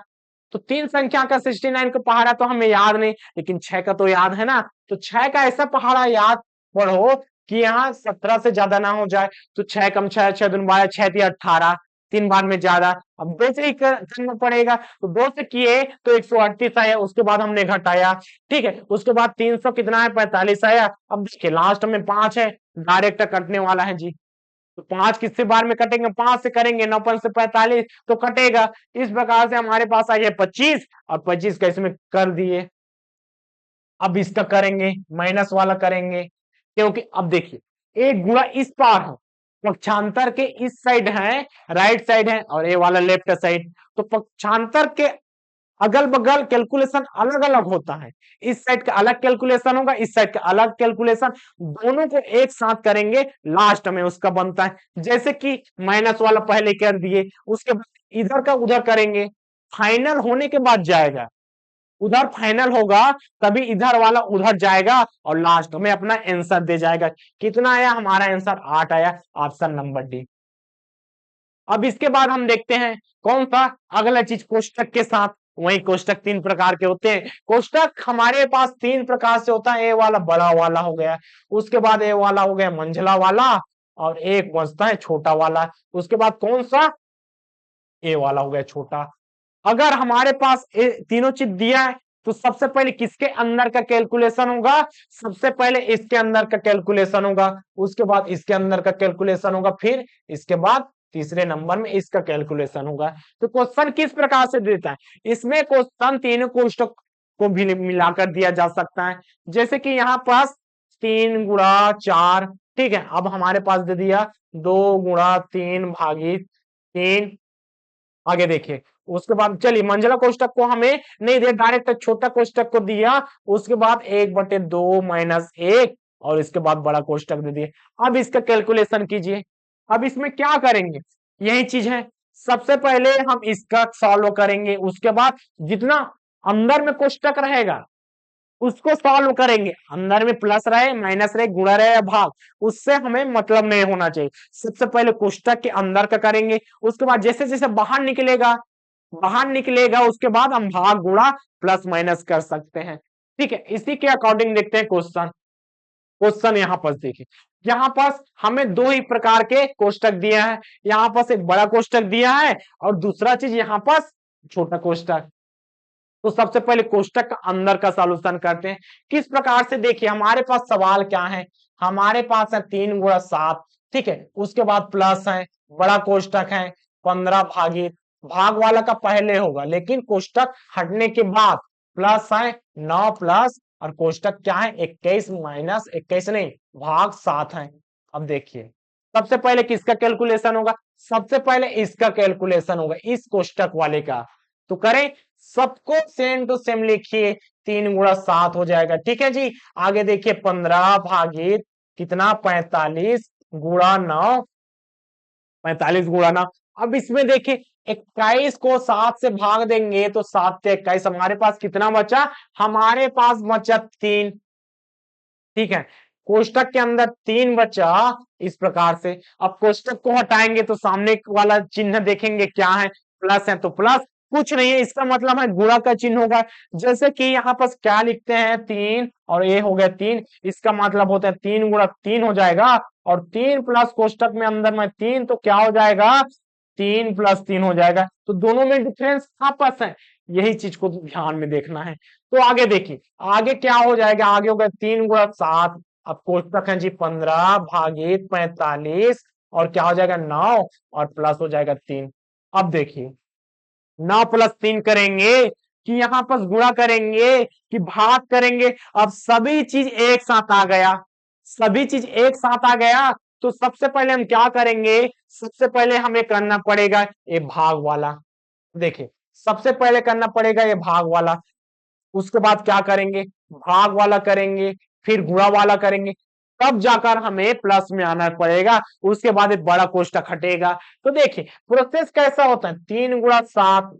तो 3 संख्या का 69 का पहाड़ा तो हमें याद नहीं, लेकिन 6 का तो याद है ना, तो 6 का ऐसा पहाड़ा याद पढ़ो कि यहाँ 17 से ज्यादा ना हो जाए, तो 6 कम 6 6 दूनी 12 6 3 18, 3 बार में ज्यादा, अब 2 से ही करना पड़ेगा, तो 2 से किए तो 138 आया, उसके बाद हमने घटाया, ठीक है, उसके बाद 300 कितना है 45 आया। अब देखिए लास्ट में 5 है, डायरेक्ट कटने वाला है जी, तो 5 किससे बार में कटेंगे, 5 से करेंगे, 9 5 से 45 तो कटेगा। इस प्रकार से हमारे पास आई है 25 और 25 का इसमें कर दिए। अब इसका करेंगे, माइनस वाला करेंगे, क्योंकि अब देखिए एक गुणा इस पार है, पक्षांतर के इस साइड है, राइट साइड है और ये वाला लेफ्ट साइड, तो पक्षांतर के अगल बगल कैलकुलेशन अलग अलग होता है, इस साइड का अलग कैलकुलेशन होगा, इस साइड का अलग कैलकुलेशन, दोनों को एक साथ करेंगे लास्ट में उसका बनता है। जैसे कि माइनस वाला पहले कर दिए, उसके बाद इधर का उधर करेंगे, फाइनल होने के बाद जाएगा, उधर फाइनल होगा तभी इधर वाला उधर जाएगा और लास्ट में अपना आंसर दे जाएगा। कितना आया? हमारा आंसर 8 आया, ऑप्शन नंबर डी। अब इसके बाद हम देखते हैं कौन सा अगला चीज कोष्टक के साथ। वही कोष्टक 3 प्रकार के होते हैं। कोष्टक हमारे पास 3 प्रकार से होता है। ए वाला बड़ा वाला हो गया, उसके बाद ए वाला हो गया मंझला वाला, और एक बचता है छोटा वाला। उसके बाद कौन सा? ए वाला हो गया छोटा। अगर हमारे पास तीनों चीज दिया है तो सबसे पहले किसके अंदर का कैलकुलेशन होगा? सबसे पहले इसके अंदर का कैलकुलेशन होगा, उसके बाद इसके अंदर का कैलकुलेशन होगा, फिर इसके बाद तीसरे नंबर में इसका कैलकुलेशन होगा। तो क्वेश्चन किस प्रकार से देता है? इसमें क्वेश्चन तीनों कोष्टक को भी मिलाकर दिया जा सकता है। जैसे कि यहाँ पास 3 गुणा 4, ठीक है। अब हमारे पास दे दिया 2 गुणा 3 भागित 3। आगे देखिए, उसके बाद चलिए मंझला कोष्टक को हमें नहीं दिया, डायरेक्ट छोटा कोष्टक को दिया। उसके बाद 1/2 माइनस 1 और इसके बाद बड़ा कोष्टक दे दिए। अब इसका कैलकुलेशन कीजिए। अब इसमें क्या करेंगे? यही चीज है। सबसे पहले हम इसका सॉल्व करेंगे, उसके बाद जितना अंदर में कोष्टक रहेगा उसको सॉल्व करेंगे। अंदर में प्लस रहे माइनस रहे गुणा रहे या भाग, उससे हमें मतलब नहीं होना चाहिए। सबसे पहले कोष्टक के अंदर का करेंगे, उसके बाद जैसे जैसे बाहर निकलेगा उसके बाद हम भाग गुणा प्लस माइनस कर सकते हैं। ठीक है, इसी के अकॉर्डिंग देखते हैं क्वेश्चन। क्वेश्चन यहाँ पर देखिए, यहाँ पास हमें दो ही प्रकार के कोष्टक दिया है। यहाँ पास एक बड़ा कोष्टक दिया है और दूसरा चीज यहाँ पास छोटा कोष्टक। तो सबसे पहले कोष्टक का अंदर का सॉल्यूशन करते हैं। किस प्रकार से? देखिए हमारे पास सवाल क्या है, हमारे पास है 3 गुणा 7, ठीक है। उसके बाद प्लस है, बड़ा कोष्टक है 15 भागित, भाग वाला का पहले होगा लेकिन कोष्टक हटने के बाद प्लस है 9 प्लस, और कोष्टक क्या है 21 माइनस 21 नहीं भाग 7 है। अब देखिए सबसे पहले किसका कैलकुलेशन होगा? सबसे पहले इसका कैलकुलेशन होगा, इस कोष्टक वाले का। तो करें, सबको सेम टू सेम लिखिए, 3 गुणा 7 हो जाएगा, ठीक है जी। आगे देखिए 15 भागित कितना 45 गुणा 9, 45 गुणा 9। अब इसमें देखिए 21 को 7 से भाग देंगे तो 7 से 21, हमारे पास कितना बचा? हमारे पास बचा 3, ठीक है। कोष्टक के अंदर 3 बचा इस प्रकार से। अब कोष्टक को हटाएंगे तो सामने वाला चिन्ह देखेंगे क्या है, प्लस है तो प्लस, कुछ नहीं है इसका मतलब है गुणा का चिन्ह होगा। जैसे कि यहाँ पर क्या लिखते हैं 3 और ये हो गया 3, इसका मतलब होता है 3 गुणा 3 हो जाएगा, और 3 प्लस कोष्टक में अंदर में 3 तो क्या हो जाएगा 3 प्लस 3 हो जाएगा। तो दोनों में डिफरेंस आपस है, यही चीज को ध्यान में देखना है। तो आगे देखिए आगे क्या हो जाएगा, आगे होगा 3 गुणा 7, अब कोष्टक है जी 15 भागित 45 और क्या हो जाएगा 9 और प्लस हो जाएगा 3। अब देखिए 9 प्लस 3 करेंगे कि यहाँ पर गुणा करेंगे कि भाग करेंगे? अब सभी चीज एक साथ आ गया, सभी चीज एक साथ आ गया। तो सबसे पहले हम क्या करेंगे? सबसे पहले हमें करना पड़ेगा ये भाग वाला। देखिए सबसे पहले करना पड़ेगा ये भाग वाला, उसके बाद क्या करेंगे? भाग वाला करेंगे, फिर गुणा वाला करेंगे, तब जाकर हमें प्लस में आना पड़ेगा। उसके बाद एक बड़ा कोष्टक हटेगा। तो देखिए प्रोसेस कैसा होता है, 3 गुणा 7,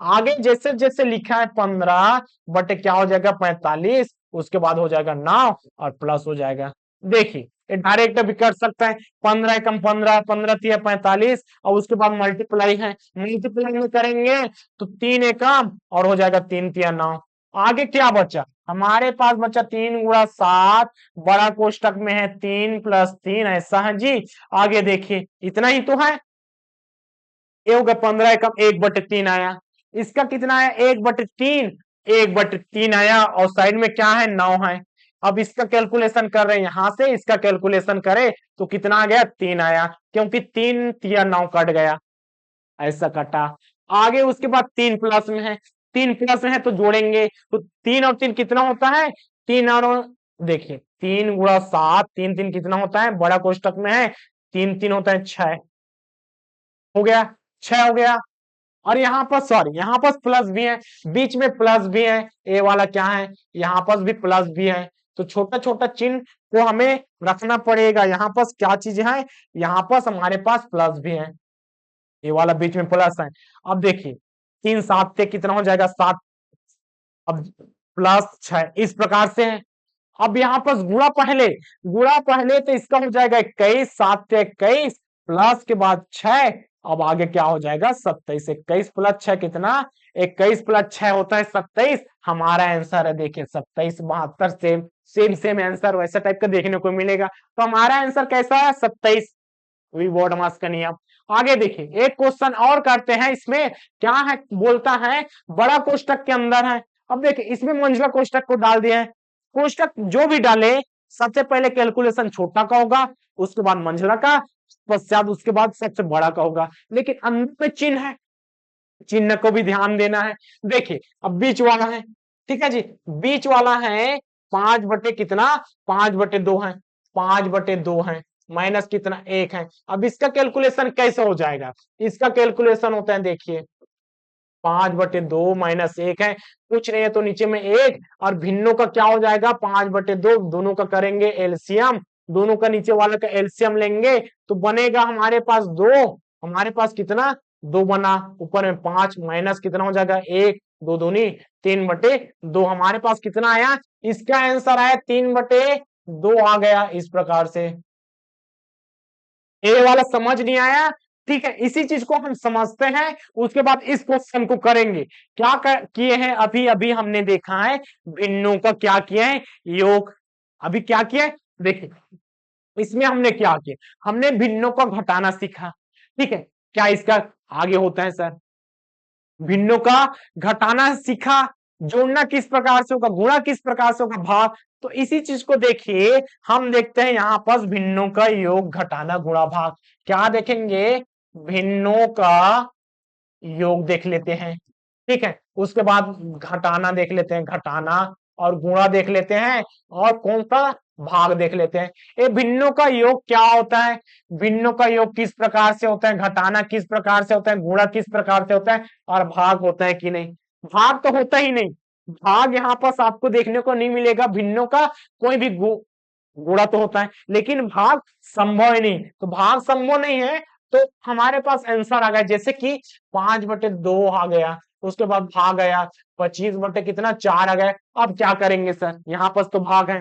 आगे जैसे जैसे लिखा है 15 बटे क्या हो जाएगा 45, उसके बाद हो जाएगा 9 और प्लस हो जाएगा। देखिए ये डायरेक्ट भी कर सकता है, 15 एकम 15, 15 तिया 45 और उसके बाद मल्टीप्लाई है, मल्टीप्लाई में करेंगे तो 3 एकम और हो जाएगा 3 तिया 9। आगे क्या बचा? हमारे पास बचा 3 गुणा 7, बड़ा कोष्टक में है 3 प्लस 3, ऐसा है जी। आगे देखिए इतना ही तो है, ये हो गया 15 एकम 1/3 आया, इसका कितना आया 1/3, 1/3 आया और साइड में क्या है 9 है। अब इसका कैलकुलेशन कर रहे हैं, यहां से इसका कैलकुलेशन करें तो कितना आ गया 3 आया, क्योंकि 3 तिया 9 कट गया, ऐसा कटा। आगे उसके बाद 3 प्लस में है, 3 प्लस में है तो जोड़ेंगे तो 3 और 3 कितना होता है 3 और देखिए 3 गुणा 7, 3 3 कितना होता है, बड़ा कोष्टक में है 3 3 होता है 6, हो गया 6 हो गया। और यहाँ पर सॉरी यहाँ पर प्लस भी है, बीच में प्लस भी है, ए वाला क्या है यहाँ पर भी प्लस भी है। तो छोटा छोटा चिन्ह को हमें रखना पड़ेगा। यहाँ पर क्या चीजें हैं, यहाँ पर हमारे पास प्लस भी है, ये वाला बीच में प्लस है। अब देखिए 3 7 कितना हो जाएगा 7, अब प्लस 6 इस प्रकार से है। अब यहाँ पर गुणा पहले तो इसका हो जाएगा 21, 7 से 21 प्लस के बाद 6, अब आगे क्या हो जाएगा 27, 21 प्लस 6 कितना 21 प्लस 6 होता है 27, हमारा आंसर है देखिए 27, 72 सेम आंसर वैसा टाइप का देखने को मिलेगा। तो हमारा आंसर कैसा है 27, वी बोर्ड मास का नियम। आगे देखिए एक क्वेश्चन और करते हैं, इसमें क्या है बोलता है बड़ा कोष्टक के अंदर है। अब देखिए इसमें मंझला कोष्टक को डाल दिया है, कोष्टक जो भी डाले सबसे पहले कैलकुलेशन छोटा का होगा, उसके बाद मंझला का, पश्चात उसके बाद सबसे बड़ा का होगा, लेकिन अंदर में चिन्ह है, चिन्ह को भी ध्यान देना है। देखिए अब बीच वाला है, ठीक है जी, बीच वाला है 5 बटे कितना 5 बटे 2 है, 5 बटे 2 है माइनस कितना 1 है। अब इसका कैलकुलेशन कैसे हो जाएगा, इसका कैलकुलेशन होता है देखिए 5 बटे 2 माइनस 1 है, कुछ नहीं है तो नीचे में 1, और भिन्नों का क्या हो जाएगा 5 बटे 2, दोनों का करेंगे एलसीएम, दोनों का नीचे वाले का एलसीएम लेंगे तो बनेगा हमारे पास 2, हमारे पास कितना 2 बना, ऊपर में 5 माइनस कितना हो जाएगा 1, 2 दूनी 3 बटे 2, हमारे पास कितना आया, इसका आंसर आया 3 बटे 2 आ गया। इस प्रकार से ए वाला समझ नहीं आया, ठीक है, इसी चीज को हम समझते हैं, उसके बाद इस क्वेश्चन को करेंगे। क्या किए हैं अभी अभी हमने देखा है भिन्नों का क्या किया है योग, अभी क्या किया है देखिए इसमें हमने क्या किया, हमने भिन्नों का घटाना सीखा, ठीक है, क्या इसका आगे होता है सर, भिन्नों का घटाना सीखा, जोड़ना किस प्रकार से होगा, गुणा किस प्रकार से होगा, भाग, तो इसी चीज को देखिए हम देखते हैं यहां पर भिन्नों का योग घटाना गुणा भाग, क्या देखेंगे भिन्नों का योग देख लेते हैं, ठीक है, उसके बाद घटाना देख लेते हैं, घटाना और गुणा देख लेते हैं, और कौन सा भाग देख लेते हैं। ये भिन्नों का योग क्या होता है, भिन्नों का योग किस प्रकार से होता है, घटाना किस प्रकार से होता है, गुणा किस प्रकार से होता है, और भाग होता है कि नहीं, भाग तो होता ही नहीं, भाग यहाँ पर आपको देखने को नहीं मिलेगा, भिन्नों का कोई भी गुणा तो होता है लेकिन भाग संभव ही नहीं, तो भाग संभव नहीं है तो हमारे पास आंसर आ गया, जैसे कि 5 बटे 2 आ गया, उसके बाद भाग आया 25 बटे कितना 4 आ गया। अब क्या करेंगे सर, यहाँ पर तो भाग है,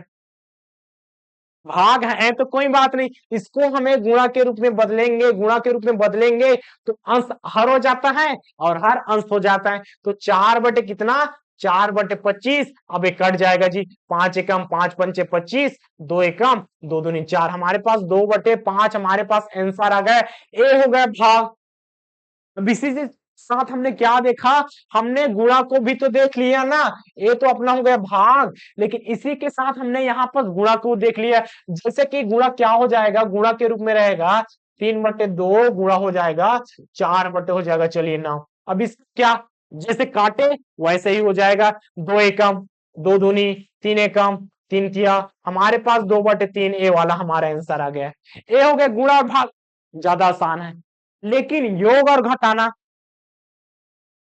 भाग है तो कोई बात नहीं, इसको हमें गुणा के रूप में बदलेंगे, गुणा के रूप में बदलेंगे तो अंश हर हो जाता है और हर अंश हो जाता है, तो 4 बटे कितना 4 बटे 25, अब ये कट जाएगा जी, 5 एकम 5 पंचे 25, 2 एकम 2 दूनी 4, हमारे पास 2 बटे 5 हमारे पास आंसर आ गया, ए हो गया भाग। अब इसी से साथ हमने क्या देखा, हमने गुणा को भी तो देख लिया ना, ये तो अपना हो गया भाग, लेकिन इसी के साथ हमने यहाँ पर गुणा को देख लिया, जैसे कि गुणा क्या हो जाएगा, गुणा के रूप में रहेगा 3 बटे 2 गुणा हो जाएगा 4 बटे हो जाएगा, चलिए ना अब इस क्या जैसे काटे वैसे ही हो जाएगा, 2 एकम 2 दूनी 3 एकम 3 तिया, हमारे पास 2 बटे 3, ए वाला हमारा आंसर आ गया, ए हो गया गुणा और भाग, ज्यादा आसान है, लेकिन योग और घटाना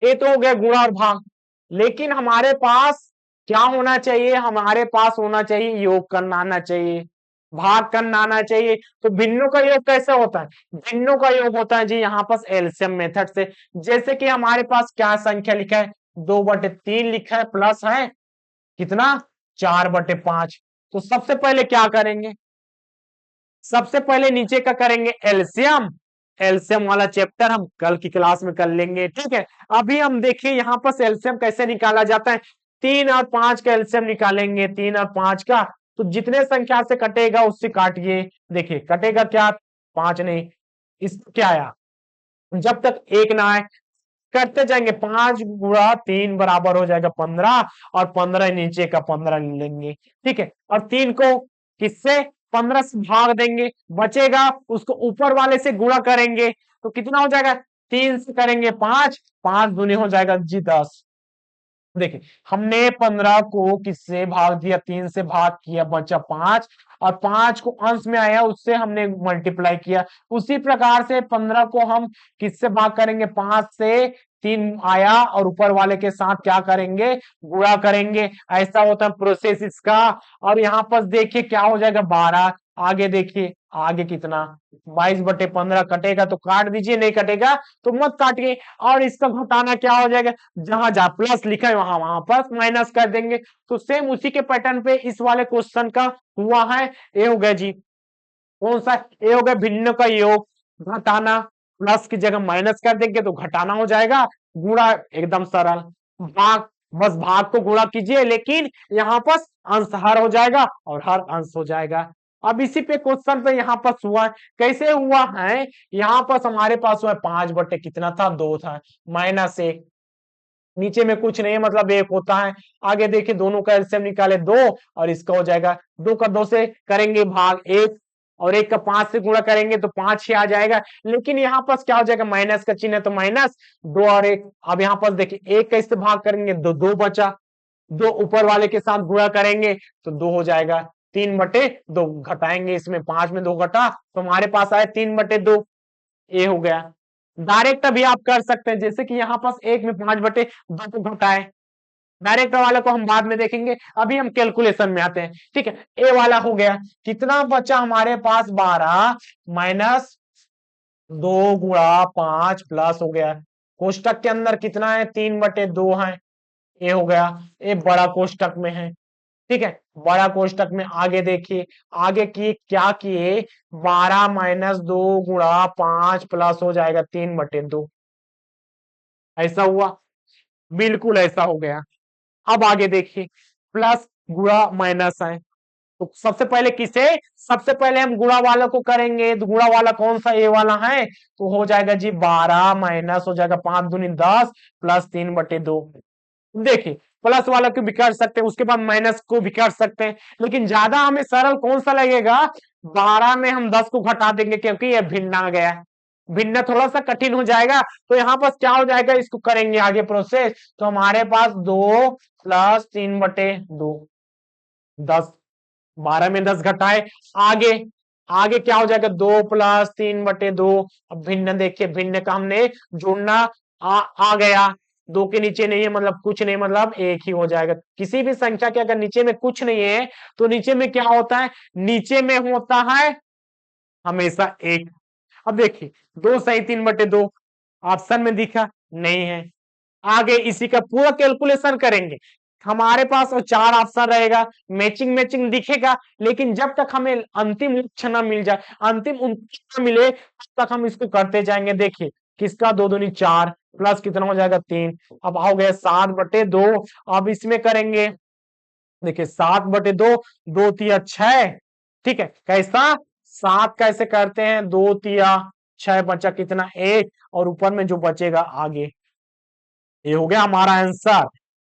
ये तो हो गया गुणा और भाग, लेकिन हमारे पास क्या होना चाहिए, हमारे पास होना चाहिए योग करना आना चाहिए, भाग करना आना चाहिए, तो भिन्नों का योग कैसे होता है, भिन्नों का योग होता है जी यहाँ पास एलसीएम मेथड से, जैसे कि हमारे पास क्या संख्या लिखा है 2 बटे 3 लिखा है, प्लस है कितना 4 बटे 5, तो सबसे पहले क्या करेंगे, सबसे पहले नीचे का करेंगे एलसीएम, एलसीएम वाला चैप्टर हम कल की क्लास में कर लेंगे, ठीक है, अभी हम देखिए यहाँ पर एलसीएम कैसे निकाला जाता है, 3 और 5 का एलसीएम निकालेंगे, 3 और 5 का, तो जितने संख्या से कटेगा उससे काटिए, देखिए कटेगा क्या 5 नहीं, इस क्या आया, जब तक एक ना आए करते जाएंगे, 5 गुणा 3 बराबर हो जाएगा 15, और 15 नीचे का 15 लेंगे, ठीक है, और 3 को किससे 15 से भाग देंगे, बचेगा उसको ऊपर वाले से गुणा करेंगे, तो कितना हो जाएगा 3 से करेंगे 5, 5 दूनी हो जाएगा जी 10, देखिए हमने 15 को किससे भाग दिया 3 से भाग किया, बचा 5, और 5 को अंश में आया उससे हमने मल्टीप्लाई किया, उसी प्रकार से 15 को हम किससे भाग करेंगे 5 से, 3 आया और ऊपर वाले के साथ क्या करेंगे गुणा करेंगे, ऐसा होता है प्रोसेस इसका, और यहाँ पर देखिए क्या हो जाएगा 12, आगे देखिए आगे कितना 22/15 कटेगा तो काट दीजिए, नहीं कटेगा तो मत काटिए। और इसका घटाना क्या हो जाएगा, जहां जहां प्लस लिखा है वहां वहां प्लस माइनस कर देंगे। तो सेम उसी के पैटर्न पे इस वाले क्वेश्चन का हुआ है। ये हो गया जी, कौन सा, ये हो गया भिन्न का योग, घटाना, प्लस की जगह माइनस कर देंगे तो घटाना हो जाएगा, गुणा एकदम सरल, भाग बस भाग को गुणा कीजिए, लेकिन यहाँ पर अंश हर हो जाएगा और हर अंश हो जाएगा। अब इसी पे क्वेश्चन पे यहाँ पर हुआ है, कैसे हुआ है, यहाँ पर हमारे पास हुआ है 5 बटे कितना था, 2 था, -1, नीचे में कुछ नहीं है मतलब 1 होता है। आगे देखिए दोनों का एलसीएम निकाले 2 और इसका हो जाएगा 2 का 2 से करेंगे भाग 1 और 1 का 5 से गुणा करेंगे तो 5 ही आ जाएगा। लेकिन यहाँ पर क्या हो जाएगा, माइनस का चिन्ह है तो माइनस 2 और 1। अब यहाँ पर देखिए 1 का इससे भाग करेंगे तो 2 बचा, 2 ऊपर वाले के साथ गुणा करेंगे तो 2 हो जाएगा, 3/2 घटाएंगे, इसमें 5 में 2 घटा तो हमारे पास आया 3/2, ये हो गया। डायरेक्ट अभी आप कर सकते हैं, जैसे कि यहाँ पास 1 में 5/2 को घटाए, डायरेक्ट वाले को हम बाद में देखेंगे, अभी हम कैलकुलेशन में आते हैं। ठीक है, ए वाला हो गया, कितना बचा हमारे पास 12 माइनस 2 गुणा 5 प्लस हो गया, कोष्टक के अंदर कितना है, 3/2 है, ये हो गया, ये बड़ा कोष्टक में है। ठीक है, बड़ा कोष्टक में आगे देखिए, आगे किए क्या किए, 12 माइनस 2 गुणा 5 प्लस हो जाएगा 3/2, ऐसा हुआ, बिल्कुल ऐसा हो गया। अब आगे देखिए, प्लस गुणा माइनस है, तो सबसे पहले किसे, सबसे पहले हम गुणा वाला को करेंगे, तो गुणा वाला कौन सा, ए वाला है, तो हो जाएगा जी 12 माइनस हो जाएगा 5 दूनी 10 प्लस 3/2। देखिए प्लस वाला को भी कर सकते हैं, उसके बाद माइनस को भी कर सकते हैं, लेकिन ज्यादा हमें सरल कौन सा लगेगा, 12 में हम 10 को घटा देंगे क्योंकि ये भिन्न आ गया है, भिन्न थोड़ा सा कठिन हो जाएगा। तो यहाँ पर क्या हो जाएगा, इसको करेंगे आगे प्रोसेस, तो हमारे पास 2 प्लस 3/2, 10, 12 में 10 घटाए, आगे आगे क्या हो जाएगा, 2 प्लस 3/2। अब भिन्न देखिए, भिन्न का हमने जोड़ना आ गया, 2 के नीचे नहीं है मतलब कुछ नहीं, मतलब 1 ही हो जाएगा। किसी भी संख्या के अगर नीचे में कुछ नहीं है तो नीचे में क्या होता है, नीचे में होता है हमेशा 1। अब देखिए 2 सही 3/2 ऑप्शन में दिखा नहीं है, आगे इसी का पूरा कैलकुलेशन करेंगे, हमारे पास 4 ऑप्शन रहेगा, मैचिंग मैचिंग दिखेगा, लेकिन जब तक हमें अंतिम लक्ष्य ना मिल जाए, अंतिम उत्तर ना मिले, तब तक हम इसको करते जाएंगे। देखिए किसका 2 दूनी 4 प्लस कितना हो जाएगा 3, अब हो गया 7/2। अब इसमें करेंगे, देखिए 7/2, 2 तिया 6, ठीक है, कैसा 7 कैसे करते हैं, 2 तिया 6 बचा कितना 1, और ऊपर में जो बचेगा आगे, ये हो गया हमारा आंसर,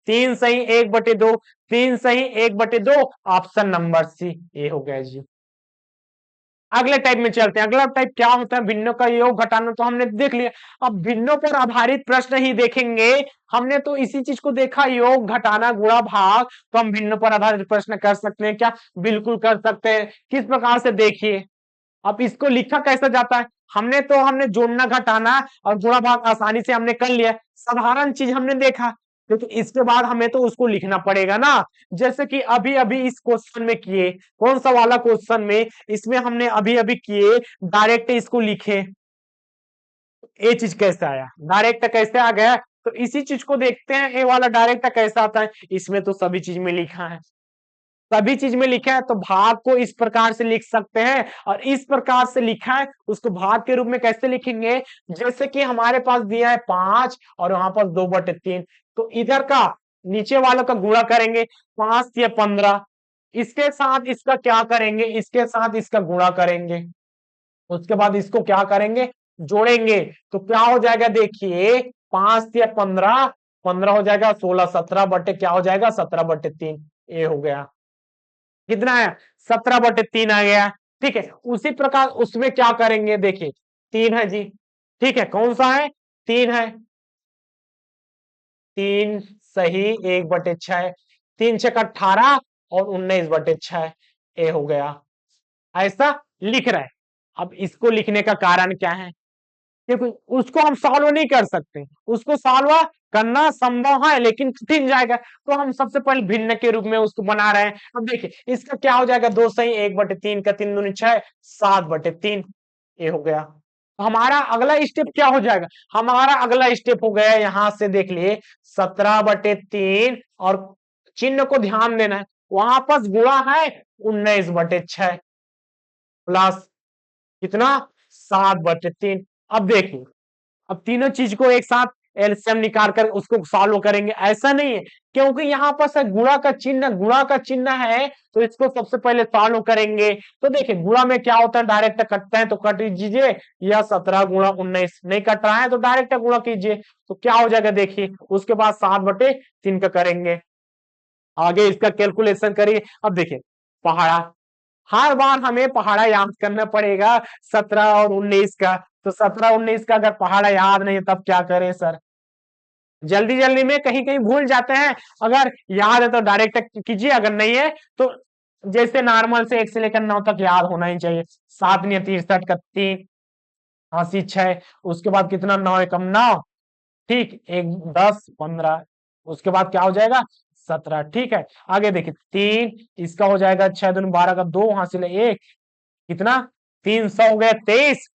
3 सही 1/2, 3 सही 1/2, ऑप्शन नंबर सी, ये हो गया जी। अगले टाइप में चलते हैं, अगला टाइप क्या होता है, भिन्नों का योग घटाना तो हमने देख लिया, अब भिन्नों पर आधारित प्रश्न ही देखेंगे। हमने तो इसी चीज को देखा, योग घटाना गुणा भाग, तो हम भिन्नों पर आधारित प्रश्न कर सकते हैं क्या, बिल्कुल कर सकते हैं। किस प्रकार से, देखिए अब इसको लिखा कैसे जाता है, हमने जोड़ना घटाना और गुणा भाग आसानी से हमने कर लिया, साधारण चीज हमने देखा, क्योंकि इसके बाद हमें तो उसको लिखना पड़ेगा ना, जैसे कि अभी अभी इस क्वेश्चन में किए, कौन सा वाला क्वेश्चन में, इसमें हमने अभी अभी किए, डायरेक्ट इसको लिखे, ये चीज कैसे आया, डायरेक्ट कैसे आ गया, तो इसी चीज को देखते हैं, ये वाला डायरेक्ट कैसे आता है, इसमें तो सभी चीज में लिखा है, सभी चीज में लिखा है, तो भाग को इस प्रकार से लिख सकते हैं, और इस प्रकार से लिखा है उसको भाग के रूप में कैसे लिखेंगे, जैसे कि हमारे पास दिया है 5 और वहां पर 2/3, तो इधर का नीचे वालों का गुणा करेंगे, 5 या 15, इसके साथ इसका क्या करेंगे, इसके साथ इसका गुणा करेंगे, उसके बाद इसको क्या करेंगे, जोड़ेंगे, तो क्या हो जाएगा, देखिए 5 या 15, 15 हो जाएगा, 16 17 बटे क्या हो जाएगा, 17/3, ये हो गया, कितना है 17/3 आ गया। ठीक है, उसी प्रकार उसमें क्या करेंगे, देखिए 3 है जी, ठीक है, कौन सा है, 3 है, 3 सही 1/6, 3 6 18 और 19/6, ये हो गया, ऐसा लिख रहा है। अब इसको लिखने का कारण क्या है, क्योंकि उसको हम सॉल्व नहीं कर सकते, उसको सॉल्व करना संभव है लेकिन कठिन जाएगा, तो हम सबसे पहले भिन्न के रूप में उसको बना रहे हैं। अब देखिए इसका क्या हो जाएगा, 2 सही 1/3 का 3 दूनी 6, 7/3 ये हो गया। हमारा अगला स्टेप क्या हो जाएगा, हमारा अगला स्टेप हो गया यहां से देख लिए 17/3 और चिन्ह को ध्यान देना है, वहां पास गुणा है 19/6 प्लस कितना 7/3। अब देखिए अब तीनों चीज को एक साथ एलसीएम निकाल कर उसको सॉल्व करेंगे, ऐसा नहीं है क्योंकि यहाँ पर गुणा का चिन्ह है तो इसको सबसे पहले सॉल्व करेंगे। तो देखिए गुणा में क्या होता है, डायरेक्ट कटते हैं तो कट दीजिए, या 17 गुणा 19 नहीं कट रहा है तो डायरेक्ट गुणा कीजिए, तो क्या हो जाएगा देखिए, उसके बाद 7/3 का करेंगे, आगे इसका कैलकुलेशन करिए। अब देखिए पहाड़ा, हर बार हमें पहाड़ा याद करना पड़ेगा 17 और 19 का, तो 17-19 का अगर पहाड़ा याद नहीं है तब क्या करें सर, जल्दी जल्दी में कहीं कहीं भूल जाते हैं, अगर याद है तो डायरेक्ट कीजिए, अगर नहीं है तो जैसे नॉर्मल से 1 से लेकर 9 तक याद होना ही चाहिए। 7 × 63 का 3, 80 6, उसके बाद कितना 9 एकम 9, ठीक, 1 10 15, उसके बाद क्या हो जाएगा 17, ठीक है। आगे देखिए 3, इसका हो जाएगा 6 दूनी 12 का 2, हासिल 1, कितना 300 हो गया 23,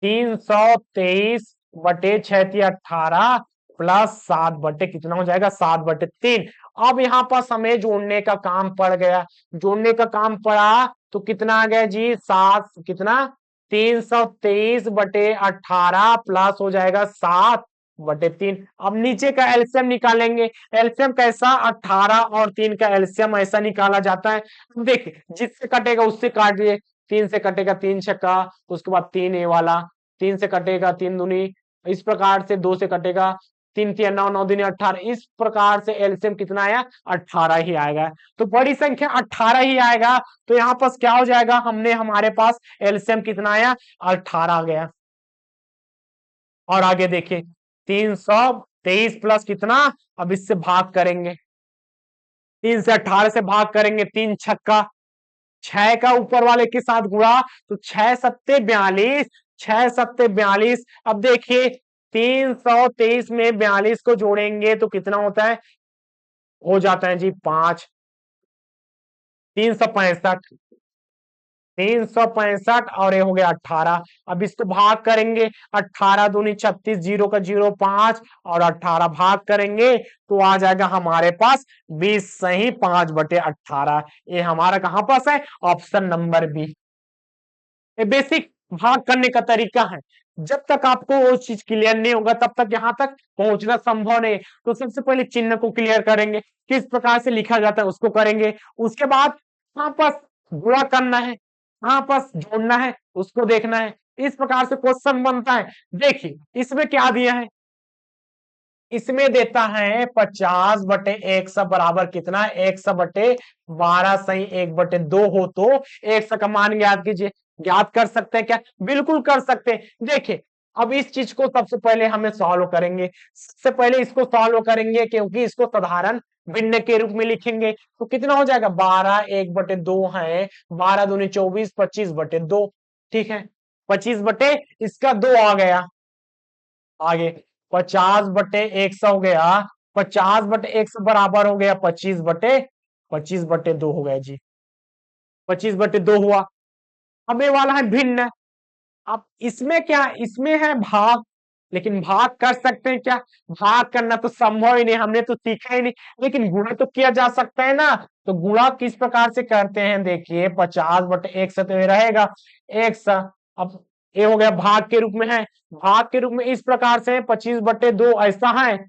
323/6 प्लस 7 बटे कितना हो जाएगा 7/3। अब यहाँ पर हमें जोड़ने का काम पड़ गया, जोड़ने का काम पड़ा तो कितना आ गया जी 7 कितना 323/18 प्लस हो जाएगा 7/3। अब नीचे का एलसीएम निकालेंगे, एलसीएम कैसा 18 और 3 का एलसीएम ऐसा निकाला जाता है। देखिए जिससे कटेगा उससे काट दिए, 3 से कटेगा 3 छक्का, उसके बाद 3 ये वाला, 3 से कटेगा 3 दूनी, इस प्रकार से 2 से कटेगा 3 3 9 9 दूनी 18, इस प्रकार से एलसीएम कितना आया 18 ही आएगा, तो बड़ी संख्या 18 ही आएगा। तो यहाँ पास क्या हो जाएगा, हमने हमारे पास एलसीएम कितना आया 18 आ गया। और आगे देखिए 323 प्लस कितना, अब इससे भाग करेंगे, 3 से 18 से भाग करेंगे, 3 छक्का 6 का ऊपर वाले के साथ गुणा, तो 6 सत्ते 42, 6 सत्ते 42। अब देखिए 323 में 42 को जोड़ेंगे तो कितना होता है, हो जाता है जी 5, 365, 365 और ये हो गया 18। अब इसको भाग करेंगे, 18 दूनी 36, 0 का 0 5 और 18 भाग करेंगे तो आ जाएगा हमारे पास 20 सही 5/18। ये हमारा कहां पास है, ऑप्शन नंबर बी। ये बेसिक भाग करने का तरीका है, जब तक आपको वो चीज क्लियर नहीं होगा तब तक यहां तक पहुंचना संभव नहीं। तो सबसे पहले चिन्ह को क्लियर करेंगे, किस प्रकार से लिखा जाता है उसको करेंगे, उसके बाद कहां पास गुणा करना है, कहां पास जोड़ना है उसको देखना है, इस प्रकार से क्वेश्चन बनता है। देखिए इसमें क्या दिया है, इसमें देता है 50/100 बराबर कितना 100/12 सही 1/2 हो तो 100 का मान ज्ञात कीजिए। ज्ञात कर सकते हैं क्या, बिल्कुल कर सकते हैं। देखिए अब इस चीज को सबसे पहले हमें सॉल्व करेंगे, सबसे पहले इसको सॉल्व करेंगे क्योंकि इसको साधारण भिन्न के रूप में लिखेंगे तो कितना हो जाएगा 12 1/2 है, 12 दूनी 24, 25/2, ठीक है, 25 इसका 2 आ गया, आगे 50/100 हो गया, 50/100 बराबर हो गया 25/2 हो गया जी, 25/2 हुआ। अब ये वाला है भिन्न, अब इसमें क्या, इसमें है भाग, लेकिन भाग कर सकते हैं क्या, भाग करना तो संभव ही नहीं, हमने तो सीखा ही नहीं, लेकिन गुणा तो किया जा सकता है ना। तो गुणा किस प्रकार से करते हैं, देखिए 50/100 तो ये रहेगा 100। अब ये हो गया भाग के रूप में है, भाग के रूप में इस प्रकार से 25/2 ऐसा है,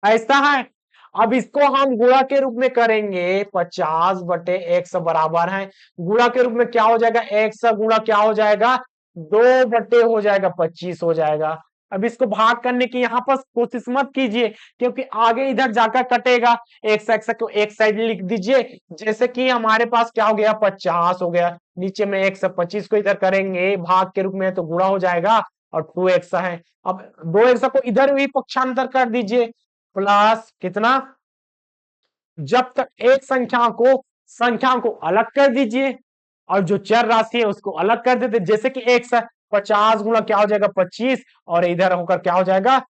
ऐसा है। अब इसको हम गुणा के रूप में करेंगे, 50/100 बराबर है, गुणा के रूप में क्या हो जाएगा 100 गुणा क्या हो जाएगा 2 हो जाएगा 25 हो जाएगा। अब इसको भाग करने की यहाँ पर कोशिश मत कीजिए क्योंकि आगे इधर जाकर कटेगा, 100 को एक साइड लिख दीजिए, जैसे कि हमारे पास क्या हो गया 50 हो गया, नीचे में 125 को इधर करेंगे भाग के रूप में तो गुणा हो जाएगा और 2 है। अब 2 को इधर भी पक्षांतर कर दीजिए, प्लस कितना, जब तक एक संख्या को अलग कर दीजिए और जो चर राशि है उसको अलग कर देते, जैसे कि 150 गुणा क्या हो जाएगा 25 और इधर होकर क्या हो जाएगा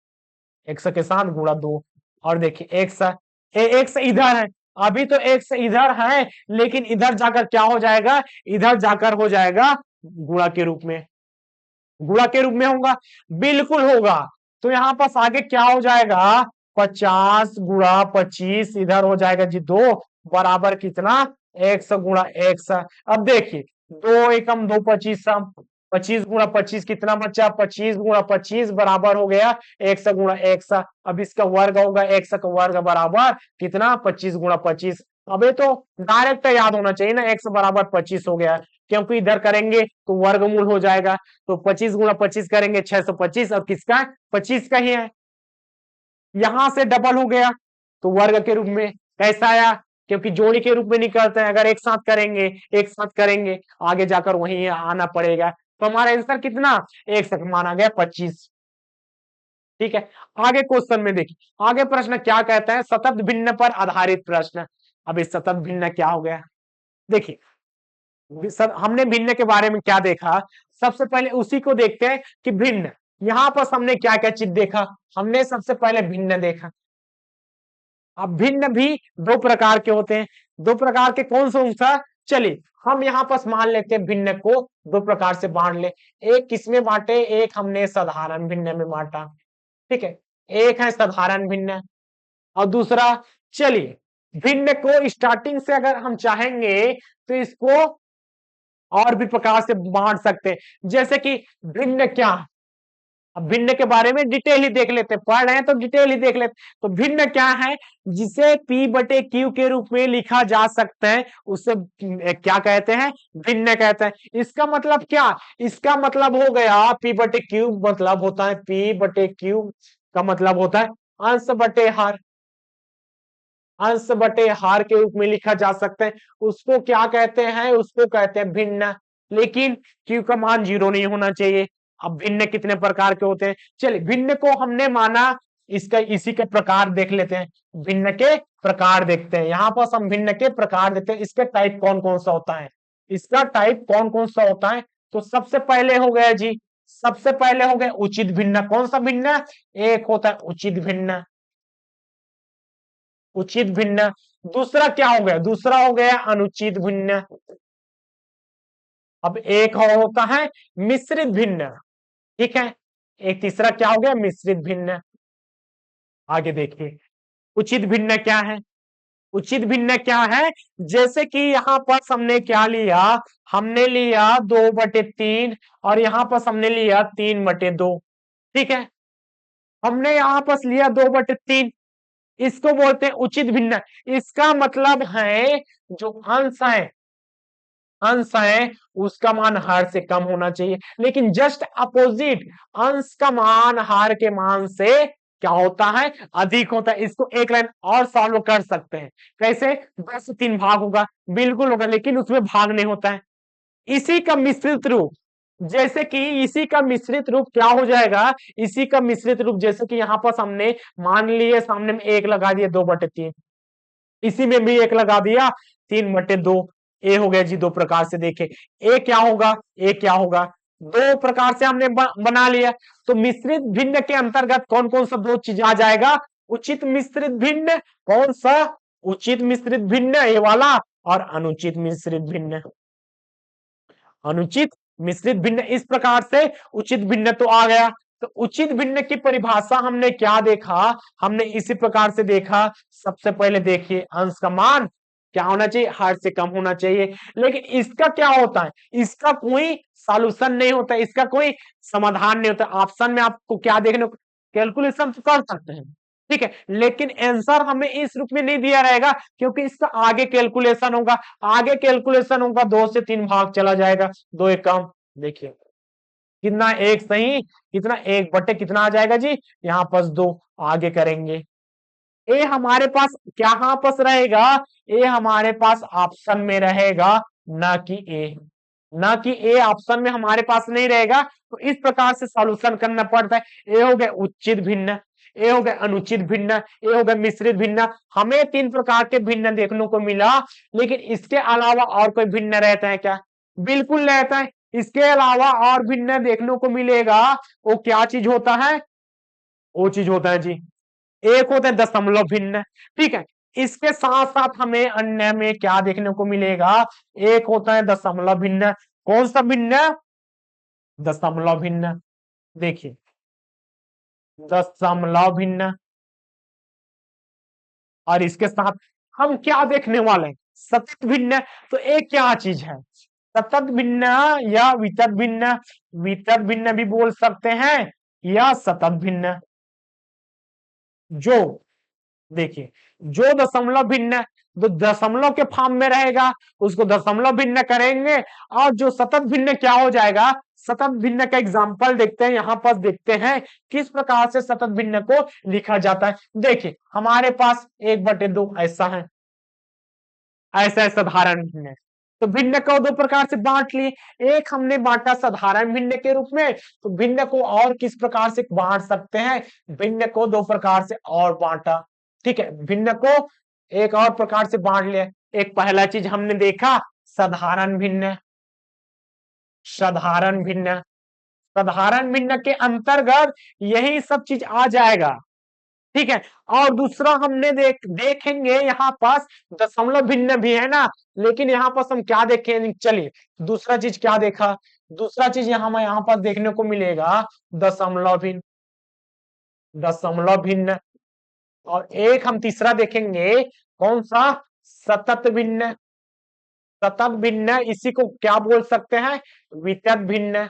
x के साथ गुणा 2। और देखिए x इधर है, अभी तो x इधर है, लेकिन इधर जाकर क्या हो जाएगा, इधर जाकर हो जाएगा गुणा के रूप में, गुणा के रूप में होगा, बिल्कुल होगा। तो यहां पास आगे क्या हो जाएगा, 50 गुणा 25 इधर हो जाएगा जी 2 बराबर कितना, x गुणा x। अब देखिए 2 एकम 2 25, 25 गुणा 25 कितना बचा, 25 गुणा 25 बराबर हो गया x गुणा x। अब इसका वर्ग होगा, x का वर्ग बराबर कितना, 25 गुणा 25। अब ये तो डायरेक्ट याद होना चाहिए ना, x बराबर 25 हो गया, क्योंकि इधर करेंगे तो वर्गमूल हो जाएगा। तो 25 गुणा 25 करेंगे 625, अब किसका, 25 का ही है, यहां से डबल हो गया तो वर्ग के रूप में कैसा आया, क्योंकि जोड़ी के रूप में निकलते हैं, अगर एक साथ करेंगे, एक साथ करेंगे आगे जाकर वहीं आना पड़ेगा। तो हमारा आंसर कितना, एक सक माना गया 25। ठीक है, आगे क्वेश्चन में देखिए, आगे प्रश्न क्या कहता है, सतत भिन्न पर आधारित प्रश्न। अब इस सतत भिन्न क्या हो गया, देखिए हमने भिन्न के बारे में क्या देखा, सबसे पहले उसी को देखते हैं कि भिन्न, यहां पर हमने क्या क्या चीज देखा, हमने सबसे पहले भिन्न देखा। अब भिन्न भी दो प्रकार के होते हैं, दो प्रकार के कौन कौन सा, चलिए हम यहाँ पर मान लेते हैं भिन्न को दो प्रकार से बांट ले। एक किसमें बांटे, एक हमने साधारण भिन्न में बांटा, ठीक है, एक है साधारण भिन्न, और दूसरा, चलिए भिन्न को स्टार्टिंग से अगर हम चाहेंगे तो इसको और भी प्रकार से बांट सकते हैं, जैसे कि भिन्न क्या, अब भिन्न के बारे में डिटेल ही देख लेते, पढ़ रहे हैं तो डिटेल ही देख लेते। तो भिन्न क्या है, जिसे P बटे Q के रूप में लिखा जा सकता है उसे क्या कहते हैं, भिन्न कहते हैं। इसका मतलब क्या, इसका मतलब हो गया P बटे Q, मतलब होता है P बटे Q का मतलब होता है अंश बटे हर, अंश बटे हार के रूप में लिखा जा सकता है, उसको क्या कहते हैं, उसको कहते हैं भिन्न। लेकिन Q का मान 0 नहीं होना चाहिए। अब भिन्न कितने प्रकार के होते हैं, चलिए भिन्न को हमने माना, इसका इसी के प्रकार देख लेते हैं, भिन्न के प्रकार देखते हैं, यहां पर हम भिन्न के प्रकार देखते हैं, इसके टाइप कौन कौन सा होता है, इसका टाइप कौन कौन सा होता है। तो सबसे पहले हो गया जी, सबसे पहले हो गया उचित भिन्न, कौन सा भिन्न, एक होता है उचित भिन्न, उचित भिन्न। दूसरा क्या हो गया, दूसरा हो गया अनुचित भिन्न। अब एक और होता है मिश्रित भिन्न, ठीक है, एक तीसरा क्या हो गया, मिश्रित भिन्न। आगे देखिए उचित भिन्न क्या है, उचित भिन्न क्या है, जैसे कि यहां पर हमने क्या लिया, हमने लिया 2/3 और यहां पर हमने लिया 3/2, ठीक है, हमने यहां पर लिया 2/3, इसको बोलते हैं उचित भिन्न। इसका मतलब है जो अंश है, अंश है उसका मान हार से कम होना चाहिए, लेकिन जस्ट अपोजिट, अंश का मान हार के मान से क्या होता है, अधिक होता है। इसको एक लाइन और सॉल्व कर सकते हैं, कैसे, 10 से 3 भाग होगा, बिल्कुल होगा, लेकिन उसमें भाग नहीं होता है। इसी का मिश्रित रूप, जैसे कि इसी का मिश्रित रूप क्या हो जाएगा, इसी का मिश्रित रूप जैसे कि यहां पर हमने मान लिए, सामने में एक लगा दिया 2/3, इसी में भी एक लगा दिया 3/2, ए हो गया जी दो प्रकार से देखे। ए क्या होगा, ए क्या होगा, दो प्रकार से हमने बना लिया। तो मिश्रित भिन्न के अंतर्गत कौन कौन सा दो चीज आ जाएगा, उचित मिश्रित भिन्न, कौन सा, उचित मिश्रित भिन्न ये वाला, और अनुचित मिश्रित भिन्न, अनुचित मिश्रित भिन्न। इस प्रकार से उचित भिन्न तो आ गया। तो उचित भिन्न की परिभाषा हमने क्या देखा, हमने इसी प्रकार से देखा, सबसे पहले देखिए अंश का मान क्या होना चाहिए, हर से कम होना चाहिए। लेकिन इसका क्या होता है, इसका कोई सॉल्यूशन नहीं होता, इसका कोई समाधान नहीं होता। ऑप्शन में आपको क्या देखने को, कैलकुलेशन तो कर सकते हैं, ठीक है, लेकिन आंसर हमें इस रूप में नहीं दिया रहेगा, क्योंकि इसका आगे कैलकुलेशन होगा, आगे कैलकुलेशन होगा, 2 से 3 भाग चला जाएगा, 2 एक कम, देखिए कितना, एक सही कितना, 1 बटे कितना आ जाएगा जी, यहाँ पास 2, आगे करेंगे। ए हमारे पास क्या यहाँ पास रहेगा, ए हमारे पास ऑप्शन में रहेगा, ना कि ए, ना कि ए ऑप्शन में हमारे पास नहीं रहेगा। तो इस प्रकार से सॉल्यूशन करना पड़ता है। ए हो गया उचित भिन्न, ए हो गया अनुचित भिन्न, ए हो गया मिश्रित भिन्न। हमें 3 प्रकार के भिन्न देखने को मिला, लेकिन इसके अलावा और कोई भिन्न रहता है क्या, बिल्कुल रहता है। इसके अलावा और भिन्न देखने को मिलेगा, वो क्या चीज होता है, वो चीज होता है जी। एक होता है दशमलव भिन्न, ठीक है। इसके साथ साथ हमें अन्य में क्या देखने को मिलेगा, एक होता है दशमलव भिन्न। कौन सा भिन्न? दशमलव भिन्न। देखिए, दशमलव भिन्न। और इसके साथ हम क्या देखने वाले हैं, सतत भिन्न। तो एक क्या चीज है, सतत भिन्न या वितत भिन्न। वितत भिन्न भी बोल सकते हैं या सतत भिन्न। जो देखिए, जो दशमलव भिन्न जो दशमलव के फॉर्म में रहेगा उसको दशमलव भिन्न करेंगे। और जो सतत भिन्न क्या हो जाएगा, सतत भिन्न का एग्जांपल देखते हैं, यहां पर देखते हैं किस प्रकार से सतत भिन्न को लिखा जाता है। देखिए, हमारे पास 1/2 ऐसा है, ऐसा है साधारण भिन्न। तो भिन्न को दो प्रकार से बांट लिए। एक हमने बांटा साधारण भिन्न के रूप में, तो भिन्न को और किस प्रकार से बांट सकते हैं, भिन्न को दो प्रकार से और बांटा। ठीक है, भिन्न को एक और प्रकार से बांट लिया। एक पहला चीज हमने देखा साधारण भिन्न। साधारण भिन्न, साधारण भिन्न के अंतर्गत यही सब चीज आ जाएगा। ठीक है। और दूसरा हमने देखेंगे यहाँ पास दशमलव भिन्न भी है ना, लेकिन यहाँ पास हम क्या देखें, चलिए दूसरा चीज क्या देखा, दूसरा चीज यहाँ पास देखने को मिलेगा दशमलव भिन्न। दशमलव भिन्न। और एक हम तीसरा देखेंगे, कौन सा, सतत भिन्न। सतत भिन्न, इसी को क्या बोल सकते हैं, वितत भिन्न।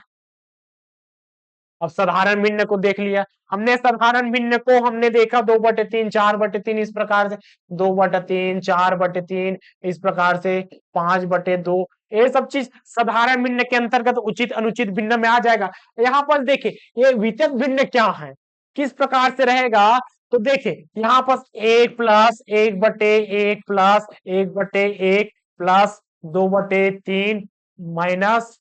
अब साधारण भिन्न को देख लिया हमने, साधारण भिन्न को हमने देखा 2/3 4/3 इस प्रकार से, 2/3 4/3 इस प्रकार से, 5/2, ये सब चीज साधारण भिन्न के अंतर्गत उचित अनुचित भिन्न में आ जाएगा। यहाँ पर देखिए, ये वितत भिन्न क्या है, किस प्रकार से रहेगा। तो देखिए, यहाँ पर 1+1/1 प्लस 1/1 प्लस 2/3 माइनस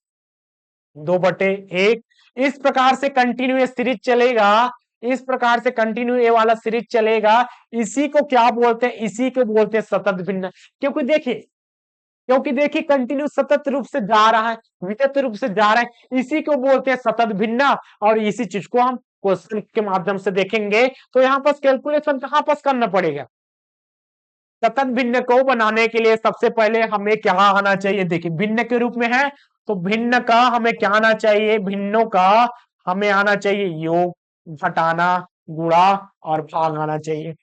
2/1, इस प्रकार से कंटिन्यूअस सीरीज चलेगा। इस प्रकार से कंटिन्यू ये वाला सीरीज चलेगा। इसी को क्या बोलते हैं, इसी को बोलते हैं सतत भिन्न। क्योंकि देखिए कंटिन्यू सतत रूप से जा रहा है, वितत रूप से जा रहा है, इसी को बोलते हैं सतत भिन्न। और इसी चीज को हम क्वेश्चन के माध्यम से देखेंगे। तो यहाँ पर कैलकुलेशन कहाँ पास करना पड़ेगा, सतत भिन्न को बनाने के लिए सबसे पहले हमें क्या आना चाहिए, देखिए भिन्न के रूप में है तो भिन्न का हमें क्या आना चाहिए, भिन्नों का हमें आना चाहिए योग, घटाना, गुणा और भाग आना चाहिए,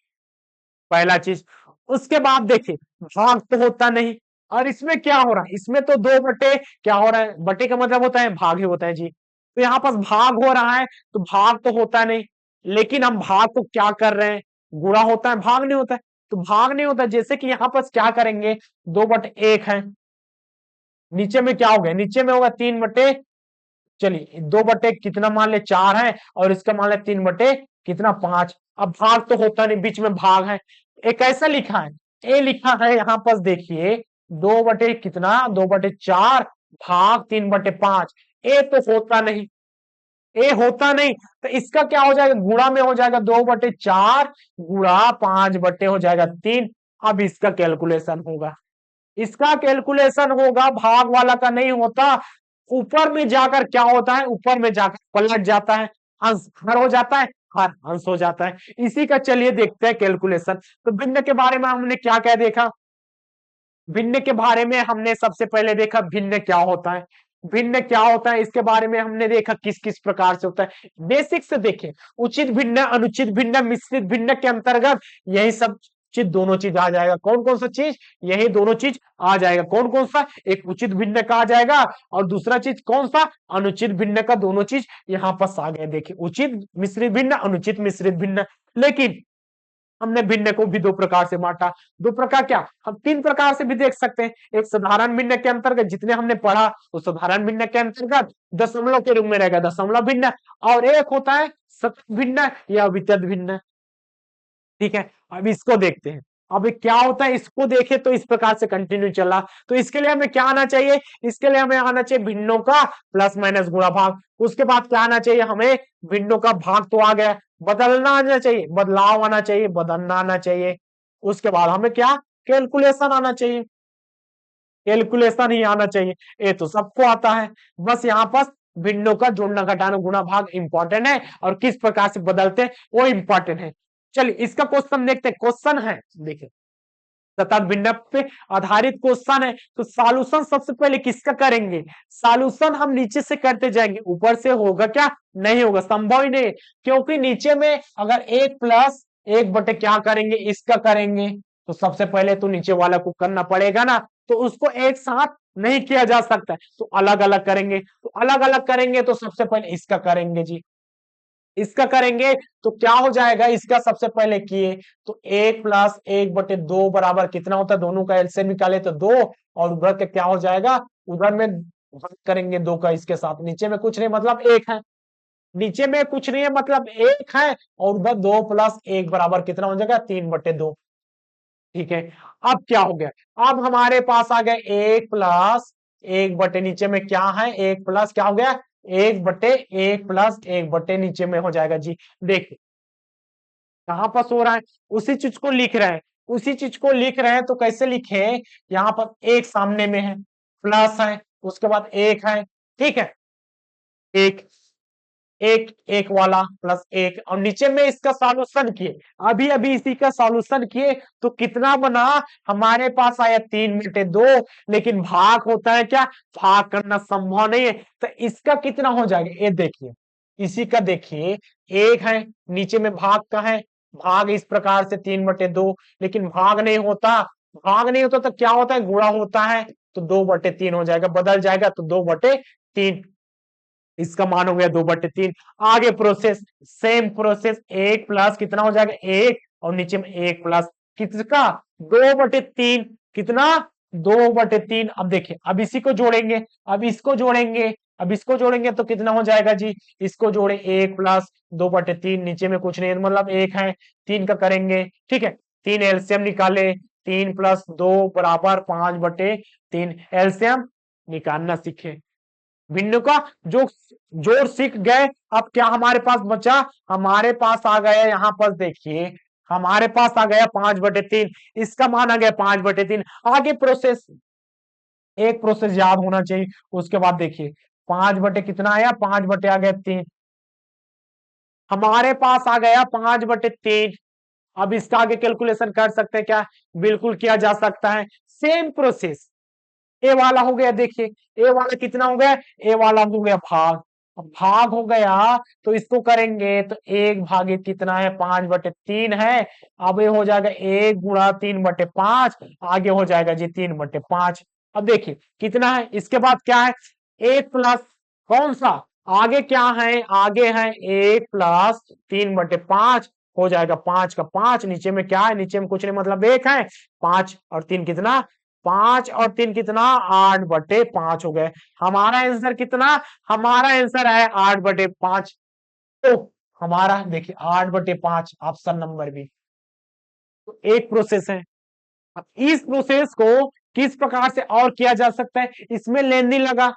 पहला चीज। उसके बाद देखिए, भाग तो होता नहीं। और इसमें क्या हो रहा है, इसमें तो 2 बटे क्या हो रहा है, बटे का मतलब होता है भाग ही होता है जी। तो यहाँ पास भाग हो रहा है, तो भाग तो होता नहीं, लेकिन हम भाग को क्या कर रहे हैं, गुणा होता है, भाग नहीं होता है। तो भाग नहीं होता, जैसे कि यहाँ पास क्या करेंगे, 2/1 है, नीचे में क्या हो गया, नीचे में होगा 3 बटे, चलिए 2 बटे कितना मान ले 4 है, और इसका मान ले 3 बटे कितना 5। अब भाग तो होता नहीं, बीच में भाग है, एक ऐसा लिखा है, ए लिखा है यहाँ पर देखिए, 2 बटे कितना, 2/4 भाग 3/5। ए तो होता नहीं, ए होता नहीं, तो इसका क्या हो जाएगा, गुणा में हो जाएगा, 2/4 गुणा 5 बटे हो जाएगा 3। अब इसका कैलकुलेशन होगा, इसका कैलकुलेशन होगा, भाग वाला का नहीं होता। ऊपर में जाकर क्या होता है, ऊपर में जाकर पलट जाता है, अंश हर हो जाता है, हर अंश हो जाता है। इसी का चलिए देखते हैं कैलकुलेशन। तो भिन्न के बारे में हमने क्या क्या देखा, भिन्न के बारे में हमने सबसे पहले देखा भिन्न क्या होता है। भिन्न क्या होता है इसके बारे में हमने देखा किस किस प्रकार से होता है, बेसिक से देखें। उचित भिन्न, अनुचित भिन्न, मिश्रित भिन्न के अंतर्गत यही सब चीज, दोनों चीज आ जाएगा। कौन कौन सा चीज, यही दोनों चीज आ जाएगा। कौन कौन सा, एक उचित भिन्न का आ जाएगा, और दूसरा चीज कौन सा, अनुचित भिन्न का। दोनों चीज यहाँ पर आ गए, देखिए उचित मिश्रित भिन्न, अनुचित मिश्रित भिन्न। लेकिन हमने भिन्न को भी 2 प्रकार से बांटा। 2 प्रकार क्या, हम 3 प्रकार से भी देख सकते हैं। एक साधारण भिन्न के अंतर्गत जितने हमने पढ़ा, तो साधारण भिन्न के अंतर्गत दशमलव के रूप में रहेगा दशमलव भिन्न, और एक होता है सतत भिन्न या वितत भिन्न। ठीक है, अब इसको देखते हैं। अब क्या होता है, इसको देखें तो इस प्रकार से कंटिन्यू चला। तो इसके लिए हमें क्या आना चाहिए, इसके लिए हमें आना चाहिए भिन्नों का प्लस माइनस गुणा भाग। उसके बाद क्या आना चाहिए हमें, भिन्नों का भाग तो आ गया, बदलना आना चाहिए, बदलाव आना चाहिए, बदलना आना चाहिए। उसके बाद हमें क्या, कैलकुलेशन आना चाहिए, कैलकुलेशन ही आना चाहिए। ये तो सबको आता है, बस यहाँ पर भिन्नों का जोड़ना घटाना गुणा भाग इंपॉर्टेंट है और किस प्रकार से बदलते हैं वो इंपॉर्टेंट है। चलिए इसका क्वेश्चन देखते हैं। क्वेश्चन है देखिए सतत भिन्न पे आधारित क्वेश्चन है तो सॉल्यूशन सबसे पहले किसका करेंगे? सॉल्यूशन हम नीचे से करते जाएंगे, ऊपर से होगा क्या? नहीं होगा, संभव ही नहीं, क्योंकि नीचे में अगर एक प्लस एक बटे क्या करेंगे इसका करेंगे तो सबसे पहले तो नीचे वाला को करना पड़ेगा ना, तो उसको एक साथ नहीं किया जा सकता, तो अलग अलग करेंगे। तो अलग अलग करेंगे तो सबसे पहले इसका करेंगे जी, इसका करेंगे तो क्या हो जाएगा? इसका सबसे पहले किए तो एक प्लस एक बटे दो बराबर कितना होता है? दोनों का एलसीएम निकाले तो दो, और उधर के क्या हो जाएगा? उधर में भाग करेंगे दो का इसके साथ, नीचे में कुछ नहीं मतलब एक है, नीचे में कुछ नहीं है मतलब एक है, और उधर दो प्लस एक बराबर कितना हो जाएगा? 3/2। ठीक है, अब क्या हो गया? अब हमारे पास आ गया एक प्लस एक बटे नीचे में क्या है? एक प्लस क्या हो गया? एक बटे एक प्लस एक बटे नीचे में हो जाएगा जी। देखिए कहां पर सो रहा है, उसी चीज को लिख रहे हैं, उसी चीज को लिख रहे हैं तो कैसे लिखे? यहाँ पर एक सामने में है, प्लस है, उसके बाद एक है, ठीक है, एक एक एक वाला प्लस एक, और नीचे में इसका सॉल्यूशन किए, अभी अभी इसी का सॉल्यूशन किए तो कितना बना? हमारे पास आया 3/2, लेकिन भाग होता है क्या? भाग करना संभव नहीं है, तो इसका कितना हो जाएगा? ये देखिए, इसी का देखिए, एक है, नीचे में भाग का है, भाग इस प्रकार से 3/2, लेकिन भाग नहीं होता, भाग नहीं होता तो क्या होता है? गुणा होता है, तो 2/3 हो जाएगा, बदल जाएगा तो 2/3, इसका मान हो गया 2/3। आगे प्रोसेस, सेम प्रोसेस, एक प्लस कितना हो जाएगा? एक, और नीचे में एक प्लस किसका? 2/3, कितना? 2/3। अब देखिए, अब इसी को जोड़ेंगे, अब इसको जोड़ेंगे, अब इसको जोड़ेंगे तो कितना हो जाएगा जी? इसको जोड़े एक प्लस 2/3, नीचे में कुछ नहीं मतलब एक है, तीन का करेंगे, ठीक है, तीन एलसीएम निकाले, 3+2 बराबर 5/3, एलसीएम निकालना सीखे। भिन्न का जो जोड़ सीख गए, अब क्या हमारे पास बचा? हमारे पास आ गया यहाँ पर देखिए, हमारे पास आ गया 5/3, इसका मान आ गया 5/3। आगे प्रोसेस, एक प्रोसेस याद होना चाहिए, उसके बाद देखिए 5 बटे कितना आया? 5 बटे आ गया 3, हमारे पास आ गया 5/3। अब इसका आगे कैलकुलेशन कर सकते हैं क्या? बिल्कुल किया जा सकता है, सेम प्रोसेस। ए वाला हो गया, देखिए ए वाला कितना हो गया? ए वाला हो गया भाग, अब भाग हो गया तो इसको करेंगे तो एक भागे कितना है? 5/3 है, अब ये हो जाएगा 1 × 3/5, आगे हो जाएगा जी 3/5। अब देखिए कितना है, इसके बाद क्या है? एक प्लस कौन सा? आगे क्या है? आगे है 1+3/5, हो जाएगा 5 का 5, नीचे में क्या है? नीचे में कुछ नहीं मतलब एक है, 5 और 3 कितना? 5 और 3 कितना? 8/5 हो गए। हमारा आंसर कितना? हमारा आंसर है 8/5। तो हमारा देखिए 8/5 ऑप्शन नंबर बी। तो एक प्रोसेस है। अब इस प्रोसेस को किस प्रकार से और किया जा सकता है? इसमें लेंदी लगा,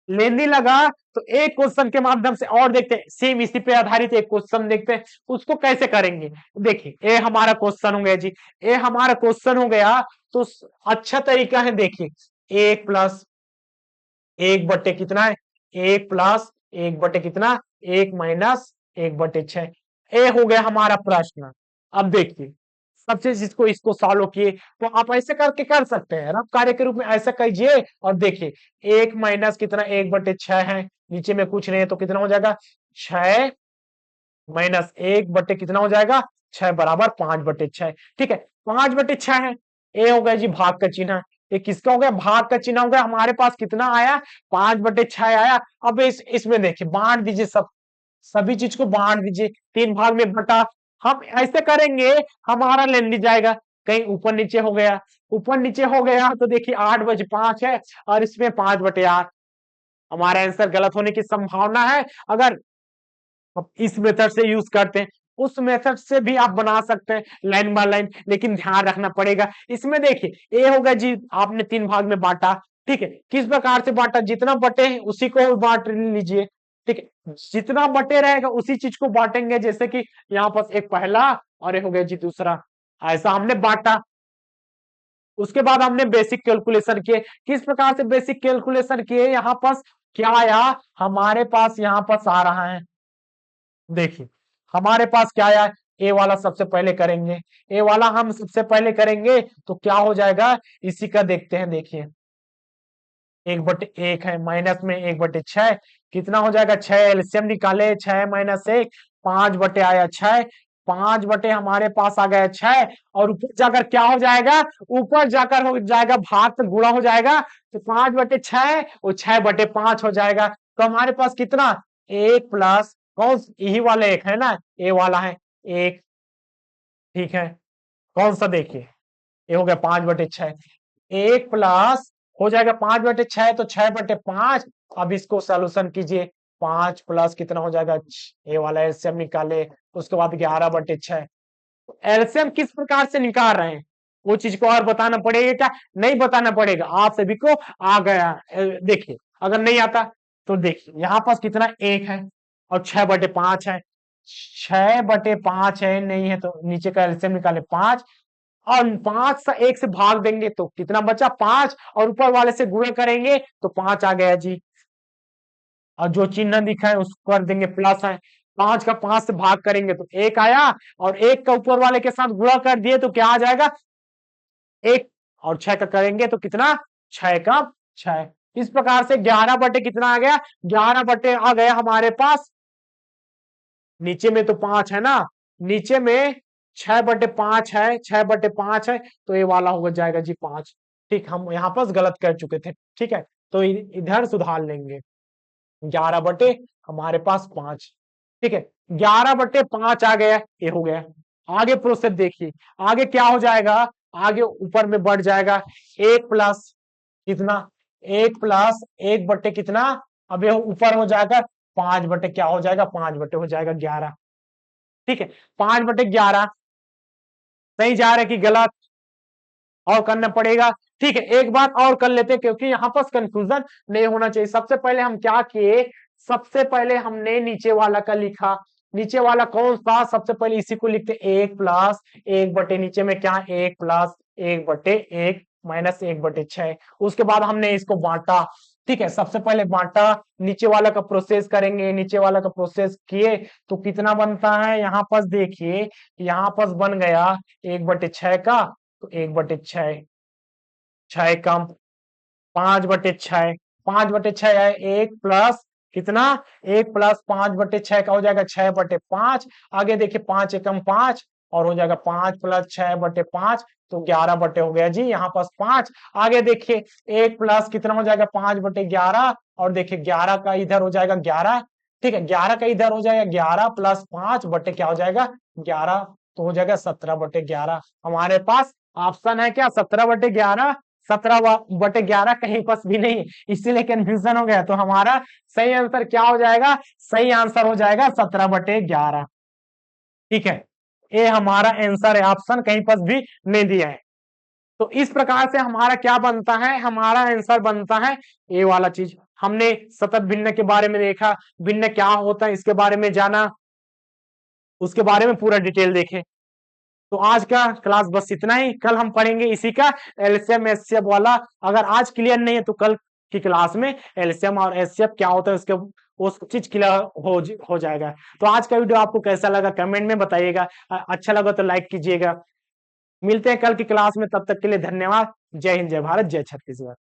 लेंदी लगा तो एक क्वेश्चन के माध्यम से और देखते हैं, सेम इसी पे आधारित एक क्वेश्चन देखते हैं, उसको कैसे करेंगे। देखिए ये हमारा क्वेश्चन हो गया जी, ये हमारा क्वेश्चन हो गया, तो अच्छा तरीका है, देखिए एक प्लस एक बटे कितना है? एक प्लस एक बटे कितना? एक माइनस 1/6, ये हो गया हमारा प्रश्न। अब देखिए सबसे जिसको इसको सॉल्व किए तो आप ऐसे करके कर सकते हैं, रफ कार्य के रूप में ऐसा कीजिए, और देखिए एक माइनस कितना? 1/6 है, नीचे में कुछ नहीं है तो कितना हो जाएगा? 6 माइनस 1/, कितना हो जाएगा? 6 बराबर 5/6, ठीक है, 5/6 है, ए हो गया जी भाग का चिन्ह, ये किसका हो गया? भाग का चिन्ह हो गया। हमारे पास कितना आया? 5/6 आया। अब इसमें देखिए बांट दीजिए, सब सभी चीज को बांट दीजिए, 3 भाग में बटा। हम ऐसे करेंगे, हमारा लेंदी जाएगा, कहीं ऊपर नीचे हो गया, ऊपर नीचे हो गया तो देखिए 8/5 है, और इसमें 5/8, हमारा आंसर गलत होने की संभावना है। अगर अब इस मेथड से यूज करते हैं, उस मेथड से भी आप बना सकते हैं लाइन बाय लाइन, लेकिन ध्यान रखना पड़ेगा। इसमें देखिए ए होगा जी, आपने 3 भाग में बांटा, ठीक है, किस प्रकार से बांटा? जितना बटे है उसी को बांट लीजिए, ठीक है, जितना बटे रहेगा उसी चीज को बांटेंगे, जैसे कि यहाँ पर एक पहला और एक हो गया जी दूसरा, ऐसा हमने बांटा। उसके बाद हमने बेसिक कैलकुलेशन किए, किस प्रकार से बेसिक कैलकुलेशन किए? यहाँ पर
क्या आया हमारे पास, यहाँ पर आ रहा है, देखिए हमारे पास क्या आया, ए वाला सबसे पहले करेंगे, ए वाला हम सबसे पहले करेंगे तो क्या हो जाएगा, इसी का देखते हैं, देखिए 1/1 है, माइनस में 1/6 कितना हो जाएगा, 6 एलसीएम निकाले, 6 माइनस 1 5 बटे आया 6, 5 बटे हमारे पास आ गया 6, और ऊपर जाकर क्या हो जाएगा, ऊपर जाकर हो जाएगा भाग से गुणा हो जाएगा, तो 5/6 और 6/5 हो जाएगा। तो हमारे पास कितना, 1 प्लस कौन, यही वाला एक है ना, ए वाला है 1, ठीक है, कौन सा देखिए, ये हो गया 5/6, 1 प्लस हो जाएगा 5/6 तो 6/5। अब इसको सोल्यूशन कीजिए, 5 प्लस कितना हो जाएगा, ये वाला एलसीएम निकाले, उसके बाद 11/6। एलसीएम किस प्रकार से निकाल रहे हैं, वो चीज को और बताना पड़ेगा क्या, नहीं बताना पड़ेगा, आप सभी को आ गया। देखिए अगर नहीं आता तो देखिए यहाँ पास कितना 1 है और 6/5 है, 6/5 है, नहीं है तो नीचे का एलसीएम निकाले 5, और 5 से 1 से भाग देंगे तो कितना बचा 5, और ऊपर वाले से गुणा करेंगे तो 5 आ गया जी, और जो चिन्ह दिखा है उसको कर देंगे प्लस है, 5 का 5 से भाग करेंगे तो 1 आया, और 1 का ऊपर वाले के साथ गुणा कर दिए तो क्या आ जाएगा 1, और 6 का करेंगे तो कितना 6 का 6। इस प्रकार से 11 बटे कितना आ गया, 11 बटे आ गया हमारे पास, नीचे में तो 5 है ना, नीचे में 6/5 है, 6/5 है, तो ये वाला हो जाएगा जी 5। ठीक, हम यहाँ पर गलत कर चुके थे, ठीक है, तो इधर सुधार लेंगे, 11 बटे हमारे पास 5, ठीक है, 11/5 आ गया, ये हो गया। आगे प्रोसेस देखिए, आगे क्या हो जाएगा, आगे ऊपर में बढ़ जाएगा 1 प्लस कितना, 1 प्लस 1 बटे कितना, अब ये ऊपर हो जाएगा 5 बटे क्या हो जाएगा, 5 बटे हो जाएगा 11, ठीक है, 5/11 सही जा रहा है कि गलत, और करना पड़ेगा, ठीक है, एक बात और कर लेते क्योंकि यहाँ पर कंफ्यूजन नहीं होना चाहिए। सबसे पहले हम क्या किए, सबसे पहले हमने नीचे वाला का लिखा, नीचे वाला कौन सा, सबसे पहले इसी को लिखते 1 प्लस 1 बटे नीचे में क्या 1 प्लस 1/1 माइनस 1/6, उसके बाद हमने इसको बांटा, ठीक है, सबसे पहले बांटा, नीचे वाला का प्रोसेस करेंगे, नीचे वाला का प्रोसेस किए तो कितना बनता है, यहाँ पर देखिए, यहाँ पर बन गया 1/6 का, तो 1/6, 6 कम 5/6, 5/6 है, 1 प्लस कितना, 1 प्लस 5/6 का हो जाएगा 6/5, आगे देखिए 5 एकम 5, और हो जाएगा 5 प्लस 6/5 तो 11 बटे हो गया जी, यहाँ पास 5, आगे देखिए 1 प्लस कितना हो जाएगा 5/11, और देखिए 11 का इधर हो जाएगा 11, ठीक है, 11 का इधर हो जाएगा 11 प्लस 5 बटे क्या हो जाएगा 11, तो हो जाएगा 17/11। हमारे पास ऑप्शन है क्या 17/11, 17/11 कहीं पास भी नहीं, इसीलिए कंफ्यूजन हो गया, तो हमारा सही आंसर क्या हो जाएगा, सही आंसर हो जाएगा 17/11, ठीक है, ये हमारा आंसर है, ऑप्शन कहीं पास भी नहीं दिया है। तो इस प्रकार से हमारा क्या बनता है, हमारा आंसर बनता है ये वाला चीज। हमने सतत भिन्न के बारे में देखा, भिन्न क्या होता है इसके बारे में जाना, उसके बारे में पूरा डिटेल देखे। तो आज का क्लास बस इतना ही, कल हम पढ़ेंगे इसी का एलसीएम एचसीएफ वाला, अगर आज क्लियर नहीं है तो कल की क्लास में एलसीएम और एचसीएफ क्या होता है उसके उस चीज क्लियर हो जाएगा। तो आज का वीडियो आपको कैसा लगा कमेंट में बताइएगा, अच्छा लगा तो लाइक कीजिएगा। मिलते हैं कल की क्लास में, तब तक के लिए धन्यवाद। जय हिंद, जय भारत, जय छत्तीसगढ़।